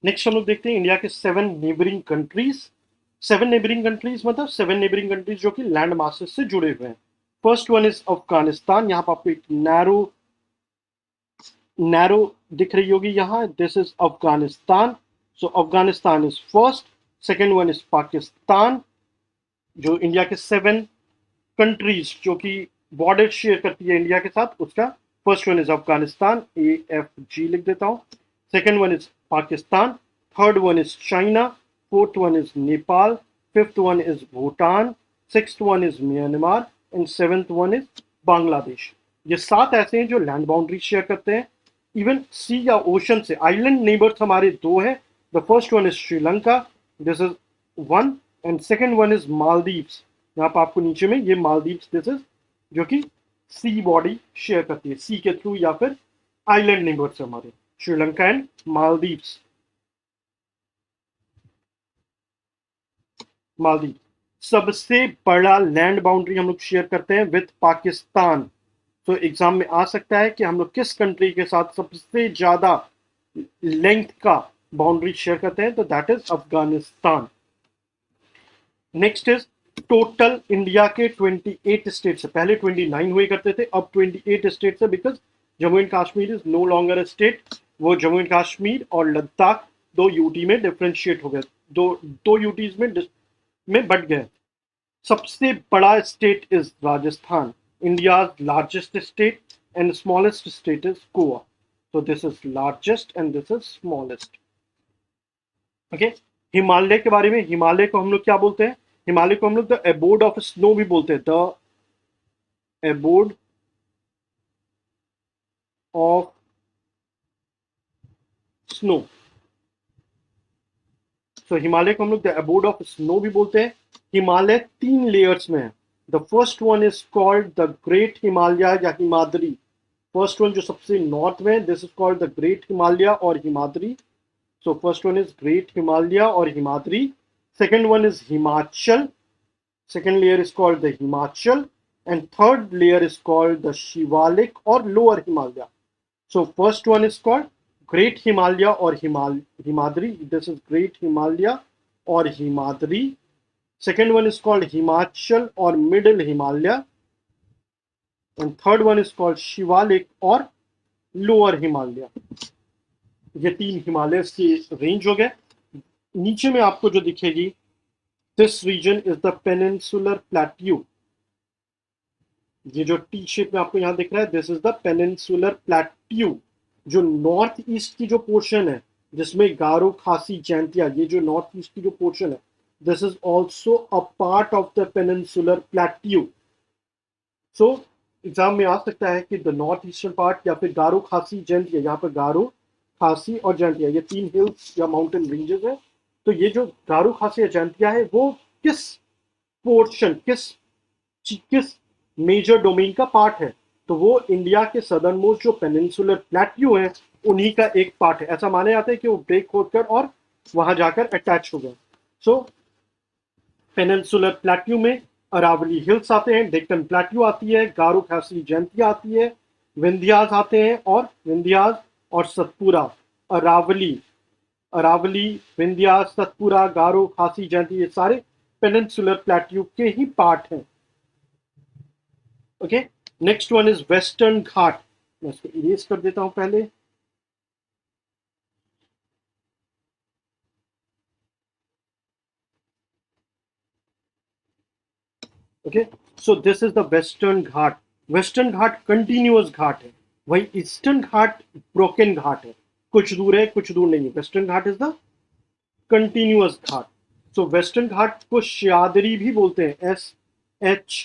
S1: नेक्स्ट हम लोग देखते हैं इंडिया के 7 नेबरिंग कंट्रीज। 7 नेबरिंग कंट्रीज मतलब 7 नेबरिंग कंट्रीज जो कि लैंड मासेस से जुड़े हुए हैं। First one is Afghanistan. यहाँ पर आपको एक नैरो दिख रही होगी यहाँ, this is Afghanistan. So Afghanistan is first. Second one is Pakistan, जो इंडिया के 7 कंट्रीज जो कि बॉर्डर शेयर करती है इंडिया के साथ, उसका first one is Afghanistan, AFG लिख देता हूँ। Second one is Pakistan, third one is China, fourth one is Nepal, fifth one is Bhutan, sixth one is Myanmar and seventh one is Bangladesh. ये 7 ऐसे हैं जो लैंड बाउंड्री शेयर करते हैं। इवन सी या ओशन से आइलैंड नेबर्स हमारे 2 हैं। The first one is Sri Lanka, this is one, and second one is Maldives. यहाँ पर आपको नीचे में ये मालदीव्स दिस इज, जो कि सी बॉडी शेयर करती है सी के थ्रू या फिर आइलैंड नेबर्स हमारे, श्रीलंका एंड मालदीव्स। मालदीव सबसे बड़ा लैंड बाउंड्री हम लोग शेयर करते हैं विद पाकिस्तान। तो एग्जाम में आ सकता है कि हम लोग किस कंट्री के साथ सबसे ज्यादा लेंथ का बाउंड्री शेयर करते हैं, तो that is Afghanistan. Next is total India के 28 स्टेट्स है, पहले 29 हुए करते थे, अब 28 स्टेट्स है, because Jammu and Kashmir is no longer a state. वो जम्मू एंड कश्मीर और लद्दाख दो यूटी में डिफ्रेंशिएट हो गए, दो यूटीज में बट गए। सबसे बड़ा state is Rajasthan, India largest state, and smallest state is Goa. So this is largest and this is smallest. Okay. Himalaya के बारे में, हिमालय को हम लोग क्या बोलते हैं? हिमालय को हम लोग द एबोर्ड ऑफ स्नो भी बोलते हैं, द एबोर्ड ऑफ स्नो। सो हिमालय को हम लोग द एबोर्ड ऑफ स्नो भी बोलते हैं। हिमालय 3 लेयर्स में है। The first one is called the great Himalaya या हिमाद्री। फर्स्ट वन जो सबसे नॉर्थ में, this is called the great Himalaya और Himadri. So first one is great Himalaya और Himadri. Second one is Himachal, second layer is called the Himachal, and third layer is called the Shivalik और lower Himalaya. So first one is called great Himalaya और Himadri, this is great Himalaya और Himadri. Second one is called Himachal और middle Himalaya, and third one is called Shivalik और लोअर हिमालय। ये 3 हिमालय की रेंज हो गए। नीचे में आपको जो दिखेगी, this region is the peninsular plateau. ये जो टी शेप में आपको यहां दिख रहा है, this is the peninsular plateau. जो नॉर्थ ईस्ट की जो पोर्शन है, जिसमें गारो, खासी, जैंतिया, ये जो नॉर्थ ईस्ट की जो पोर्शन है, this is also a part of the peninsular plateau. So exam में आ सकता है कि द नॉर्थ ईस्टर्न पार्ट या फिर गारो, खासी, जैंतिया, यहाँ पर गारो, खासी और जैंतिया ये 3 हिल्स या माउंटेन रेंजेस है। तो ये जो गारो, खासी या जैंतिया है, वो किस पोर्शन, किस मेजर डोमेन का पार्ट है? तो वो इंडिया के सदर्न मोस्ट जो पेनिनसुलर प्लेट्यू है, उन्हीं का एक पार्ट है। ऐसा माने जाता है कि वो ब्रेक होकर और वहां जाकर अटैच हो गए। सो पेनिनसुलर प्लेट्यू में अरावली हिल्स आते हैं, डेक्कन प्लेट्यू आती है, गारो, खासी, जैंतिया आती है, विंध्यास आते हैं, और विंध्यास और सतपुरा। अरावली, विंध्यास, सतपुरा, गारो, खासी, जयंती, ये सारे पेनिनसुलर प्लेट्यू के ही पार्ट हैं। Okay, next one is western ghat. मैं इसको इरेज कर देता हूं पहले। Okay, so this is the western ghat. Western ghat continuous ghat है, वही ईस्टर्न घाट ब्रोकन घाट है, कुछ दूर है कुछ दूर नहीं है। Western ghat is the continuous ghat. So western ghat को सह्याद्री भी बोलते हैं, SHAADRIS,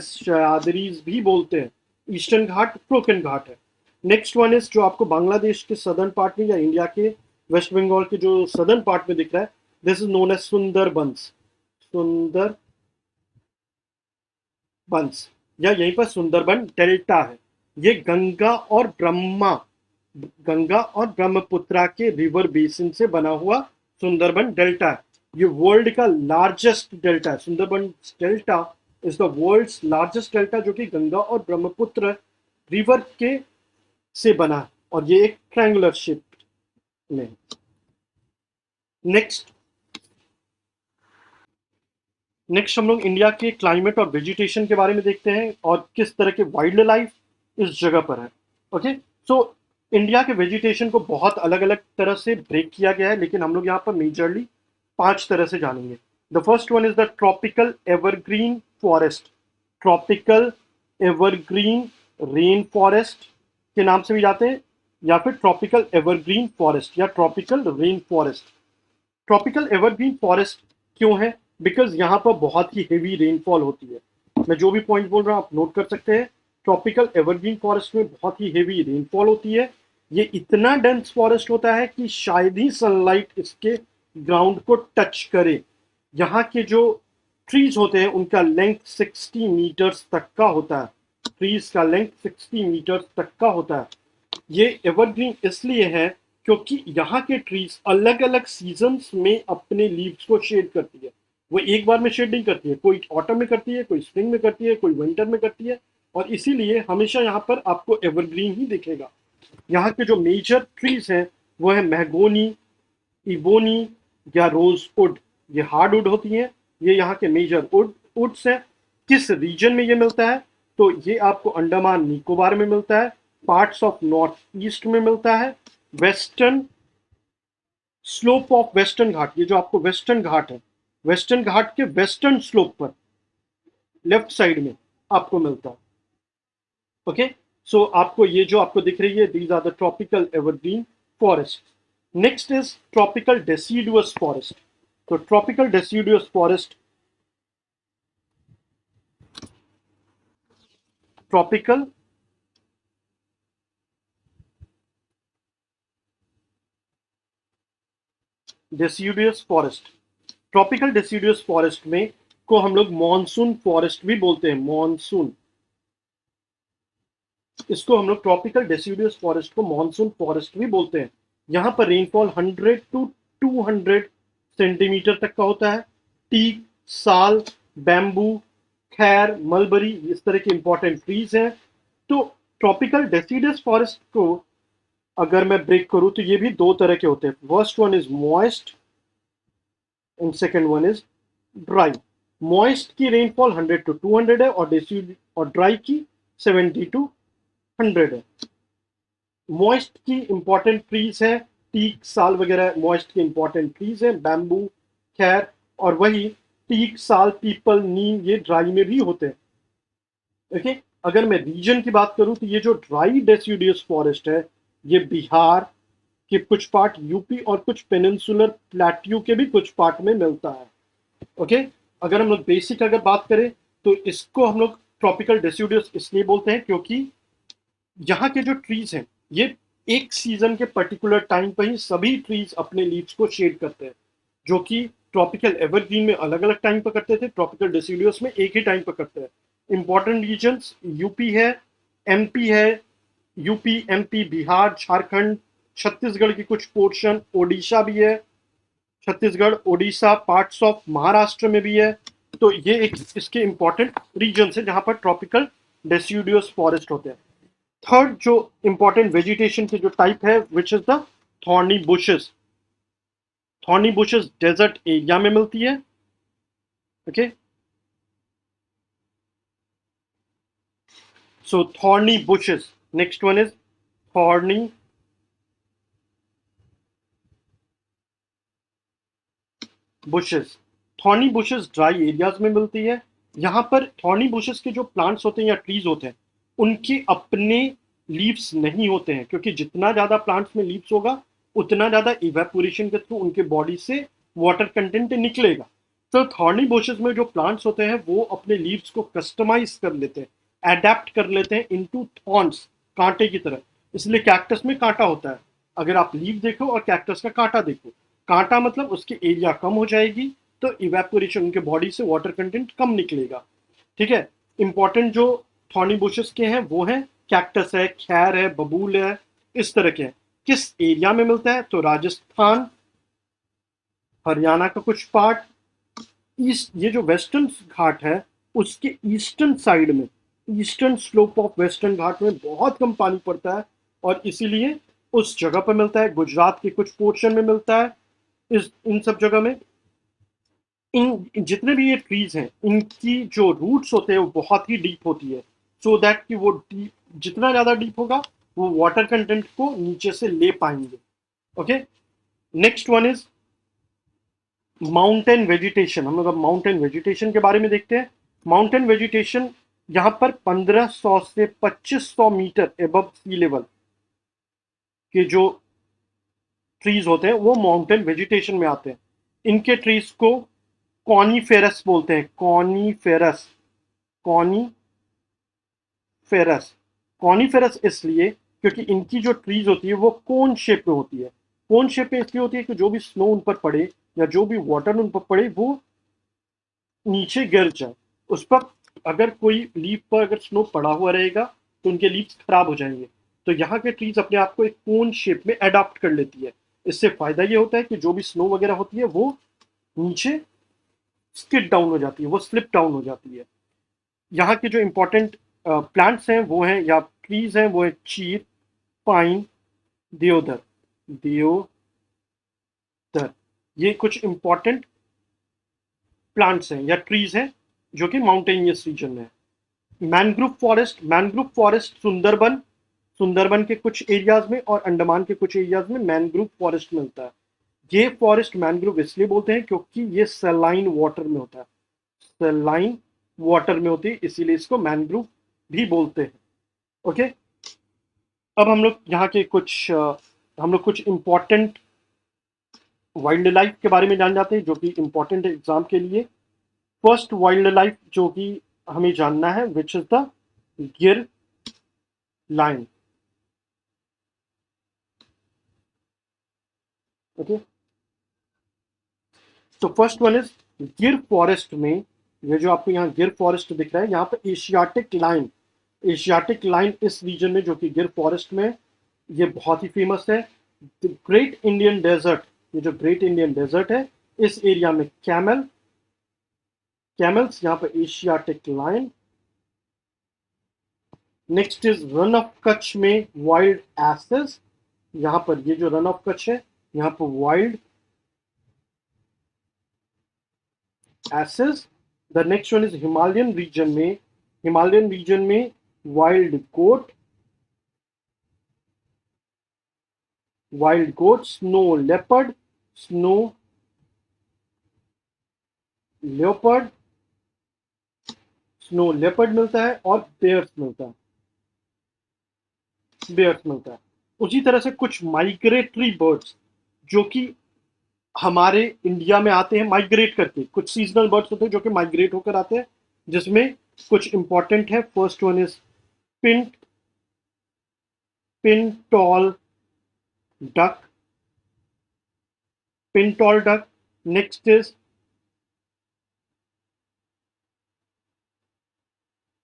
S1: सह्याद्रीज भी बोलते हैं। ईस्टर्न घाट ब्रोकन घाट है। नेक्स्ट वन इज जो आपको बांग्लादेश के सदर्न पार्ट में या इंडिया के वेस्ट बंगाल के जो सदर्न पार्ट में दिख रहा है, this is known as Sundarbans. Sundarbans या यहीं पर सुंदरबन डेल्टा है। ये गंगा और ब्रह्मपुत्रा के रिवर बेसिन से बना हुआ सुंदरबन डेल्टा है। ये वर्ल्ड का लार्जेस्ट डेल्टा है। Sundarban delta is the world's largest delta, जो कि गंगा और ब्रह्मपुत्र रिवर के से बना है, और ये एक ट्रायंगुलर शेप में। नेक्स्ट हम लोग इंडिया के क्लाइमेट और वेजिटेशन के बारे में देखते हैं, और किस तरह के वाइल्ड लाइफ इस जगह पर है। ओके, सो इंडिया के वेजिटेशन को बहुत अलग अलग तरह से ब्रेक किया गया है, लेकिन हम लोग यहाँ पर मेजरली 5 तरह से जानेंगे। The first one is the tropical evergreen forest. Tropical evergreen rain forest के नाम से भी जाते हैं, या फिर ट्रॉपिकल एवरग्रीन फॉरेस्ट या tropical rain forest. Tropical evergreen forest क्यों है? बिकॉज यहाँ पर बहुत ही हेवी रेनफॉल होती है। मैं जो भी पॉइंट बोल रहा हूँ आप नोट कर सकते हैं। ट्रॉपिकल एवरग्रीन फॉरेस्ट में बहुत ही हेवी रेनफॉल होती है। ये इतना डेंस फॉरेस्ट होता है कि शायद ही सनलाइट इसके ग्राउंड को टच करे। यहाँ के जो ट्रीज होते हैं उनका लेंथ 60 मीटर्स तक का होता है। ट्रीज का लेंथ 60 मीटर्स तक का होता है। ये एवरग्रीन इसलिए है क्योंकि यहाँ के ट्रीज अलग अलग सीजन्स में अपने लीव्स को शेड करती है। वो एक बार में शेड नहीं करती है, कोई ऑटम में करती है, कोई स्प्रिंग में करती है, कोई विंटर में करती है, और इसीलिए हमेशा यहाँ पर आपको एवरग्रीन ही दिखेगा। यहाँ के जो मेजर ट्रीज हैं वो है मैगोनी, इबोनी या रोज वुड। ये हार्ड वुड होती हैं, ये यहाँ के मेजर वुड्स हैं। किस रीजन में ये मिलता है? तो ये आपको अंडमान निकोबार में मिलता है, पार्ट्स ऑफ नॉर्थ ईस्ट में मिलता है, वेस्टर्न स्लोप ऑफ वेस्टर्न घाट, ये जो आपको वेस्टर्न घाट है, वेस्टर्न घाट के वेस्टर्न स्लोप पर लेफ्ट साइड में आपको मिलता है। ओके, सो आपको ये जो आपको दिख रही है, these are the tropical evergreen forest. Next is tropical deciduous forest. तो tropical deciduous forest, tropical deciduous forest, tropical deciduous forest में को हम लोग मॉनसून फॉरेस्ट भी बोलते हैं। मॉनसून, इसको हम लोग ट्रॉपिकल डेसिडुअस फॉरेस्ट को मॉनसून फॉरेस्ट भी बोलते हैं। यहाँ पर रेनफॉल 100 टू 200 सेंटीमीटर तक का होता है। टीक, साल, बैम्बू, खैर, मलबरी, इस तरह के इंपॉर्टेंट ट्रीज हैं। तो ट्रॉपिकल डेसिडुअस फॉरेस्ट को अगर मैं ब्रेक करूं तो ये भी दो तरह के होते हैं। First one is moist and second one is dry. Moist की रेनफॉल 100 टू 200 है और ड्राई की 70 टू 100 है। मॉइस्ट की इंपॉर्टेंट ट्रीज है टीक, साल वगैरह मॉइस्ट की इंपॉर्टेंट ट्रीज है, बैम्बू, खैर, और वही टीक, साल, पीपल, नीम ये ड्राई में भी होते हैं। ओके, अगर मैं रीजन की बात करूं तो ये जो ड्राई डेसिडुअस फॉरेस्ट है ये बिहार के कुछ पार्ट, यूपी और कुछ पेनिनसुलर प्लेट्यू के भी कुछ पार्ट में मिलता है। ओके, अगर हम लोग बेसिक अगर बात करें तो इसको हम लोग ट्रॉपिकल डेसिडुअस इसलिए बोलते हैं क्योंकि यहाँ के जो ट्रीज हैं ये एक सीजन के पर्टिकुलर टाइम पर ही सभी ट्रीज अपने लीव्स को शेड करते हैं, जो कि ट्रॉपिकल एवरग्रीन में अलग अलग टाइम पर करते थे, ट्रॉपिकल डेसिडुअस में एक ही टाइम पर करते हैं। इंपॉर्टेंट रीजन्स यूपी है, एमपी है, यूपी, एमपी, बिहार, झारखंड, छत्तीसगढ़ की कुछ पोर्शन, ओडिशा भी है, छत्तीसगढ़, ओडिशा, पार्ट्स ऑफ महाराष्ट्र में भी है। तो ये एक इसके इंपॉर्टेंट रीजन है जहां पर ट्रॉपिकल डेसिडुअस फॉरेस्ट होते हैं। थर्ड जो इंपॉर्टेंट वेजिटेशन की जो टाइप है which is the thorny bushes. Thorny bushes desert area में मिलती है। Okay, so thorny bushes, next one is thorny bushes. Thorny bushes dry areas में मिलती है। यहाँ पर थॉर्नी बुशेस के जो प्लांट्स होते हैं या ट्रीज होते हैं उनके अपने लीव्स नहीं होते हैं, क्योंकि जितना ज़्यादा प्लांट्स में लीव्स होगा उतना ज़्यादा इवेपोरेशन के थ्रू उनके बॉडी से वाटर कंटेंट निकलेगा। तो थॉर्नी बुशेस में जो प्लांट्स होते हैं वो अपने लीव्स को कस्टमाइज कर लेते हैं, एडेप्ट कर लेते हैं इनटू थॉर्न्स, कांटे की तरह। इसलिए कैक्टस में कांटा होता है। अगर आप लीव देखो और कैक्टस का कांटा देखो, कांटा मतलब उसकी एरिया कम हो जाएगी तो इवेपोरेशन, उनके बॉडी से वाटर कंटेंट कम निकलेगा। ठीक है, इंपॉर्टेंट जो थॉर्नी बुशेस के हैं वो हैं कैक्टस है, खैर है, बबूल है, इस तरह के हैं। किस एरिया में मिलता है? तो राजस्थान, हरियाणा का कुछ पार्ट, ईस्ट, ये जो वेस्टर्न घाट है उसके ईस्टर्न साइड में, ईस्टर्न स्लोप ऑफ वेस्टर्न घाट में बहुत कम पानी पड़ता है और इसीलिए उस जगह पर मिलता है। गुजरात के कुछ पोर्शन में मिलता है। इस इन सब जगह में इन जितने भी ये ट्रीज हैं इनकी जो रूट्स होते हैं वो बहुत ही डीप होती है, सो दैट कि वो डीप, जितना ज़्यादा डीप होगा वो वाटर कंटेंट को नीचे से ले पाएंगे। Okay, next one is mountain vegetation. हम लोग अब माउंटेन वेजिटेशन के बारे में देखते हैं। माउंटेन वेजिटेशन यहाँ पर 1500 से 2500 मीटर एबव सी लेवल के जो ट्रीज होते हैं वो माउंटेन वेजिटेशन में आते हैं। इनके ट्रीज को कॉनीफेरस बोलते हैं। कॉनीफेरस, कॉनीफेरस, कॉनीफेरस इसलिए क्योंकि इनकी जो ट्रीज होती है वो कोन शेप में होती है। कोन शेप में इसलिए होती है कि जो भी स्नो उन पर पड़े या जो भी वाटर उन पर पड़े वो नीचे गिर जाए। उस पर अगर कोई लीफ पर अगर स्नो पड़ा हुआ रहेगा तो उनके लीव्स खराब हो जाएंगे। तो यहाँ के ट्रीज अपने आप को एक कोन शेप में अडॉप्ट कर लेती है। इससे फायदा ये होता है कि जो भी स्नो वगैरह होती है वो नीचे स्किड डाउन हो जाती है, वो स्लिप डाउन हो जाती है। यहाँ के जो इम्पोर्टेंट प्लांट्स हैं वो हैं या ट्रीज हैं वो है चीर, पाइन, देवदार। देवदार ये कुछ इम्पोर्टेंट प्लांट्स हैं या ट्रीज हैं जो कि माउंटेनियस रीजन में है। मैनग्रोव फॉरेस्ट सुंदरबन, सुंदरबन के कुछ एरियाज में और अंडमान के कुछ एरियाज में मैनग्रोव फॉरेस्ट मिलता है। ये फॉरेस्ट मैनग्रोव इसलिए बोलते हैं क्योंकि ये सलाइन वाटर में होता है, सलाइन वाटर में होती है, इसीलिए इसको मैनग्रोव भी बोलते हैं। ओके, अब हम लोग यहाँ के कुछ इम्पोर्टेंट वाइल्ड लाइफ के बारे में जान जाते हैं जो कि इम्पोर्टेंट है एग्जाम के लिए। फर्स्ट वाइल्ड लाइफ जो कि हमें जानना है विच इज द गिर लाइन। ओके, तो फर्स्ट वन इज गिर फॉरेस्ट में, ये जो आपको यहाँ गिर फॉरेस्ट दिख रहा है यहाँ पे एशियाटिक लाइन, एशियाटिक लाइन इस रीजन में जो कि गिर फॉरेस्ट में ये बहुत ही फेमस है। द ग्रेट इंडियन डेजर्ट, ये जो ग्रेट इंडियन डेजर्ट है इस एरिया में कैमल्स, यहाँ पर Asiatic lion. Next is run of Kutch में वाइल्ड एसेस, यहाँ पर ये जो रन ऑफ कच्छ है यहाँ पर wild asses. The next one is Himalayan region में wild goat, snow leopard, snow leopard मिलता है और बेयर्स मिलता है। उसी तरह से कुछ माइग्रेटरी बर्ड्स जो कि हमारे इंडिया में आते हैं माइग्रेट करके, कुछ सीजनल बर्ड्स होते हैं जो कि माइग्रेट होकर आते हैं, जिसमें कुछ इंपॉर्टेंट है। First one is pintail duck. Next is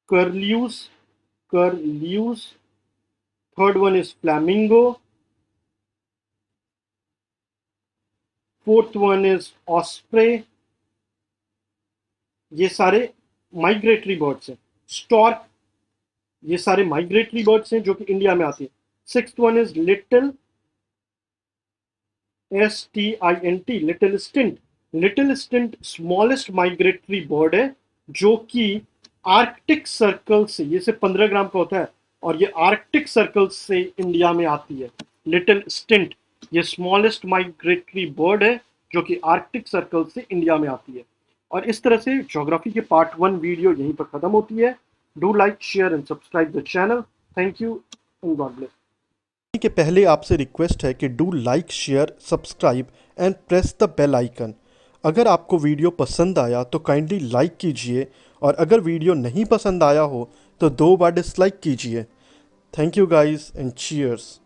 S1: curlews, third one is flamingo, fourth one is osprey। ये सारे माइग्रेटरी बर्ड्स हैं। स्टॉर्क, ये सारे माइग्रेटरी बर्ड्स हैं जो कि इंडिया में आते हैं। Sixth one is little little stint smallest migratory bird है जो कि आर्कटिक सर्कल से, ये से 15 ग्राम का होता है और ये आर्कटिक सर्कल से इंडिया में आती है। लिटिल स्टिंट ये स्मॉलेस्ट माइग्रेटरी बर्ड है जो कि आर्कटिक सर्कल से इंडिया में आती है। और इस तरह से ज्योग्राफी के पार्ट 1 वीडियो यहीं पर खत्म होती है। Do like, share and subscribe the channel. Thank you and God bless.
S2: के पहले आपसे रिक्वेस्ट है कि do like, share, subscribe and press the bell icon. अगर आपको वीडियो पसंद आया तो काइंडली लाइक कीजिए और अगर वीडियो नहीं पसंद आया हो तो 2 बार डिसलाइक कीजिए। Thank you guys and cheers.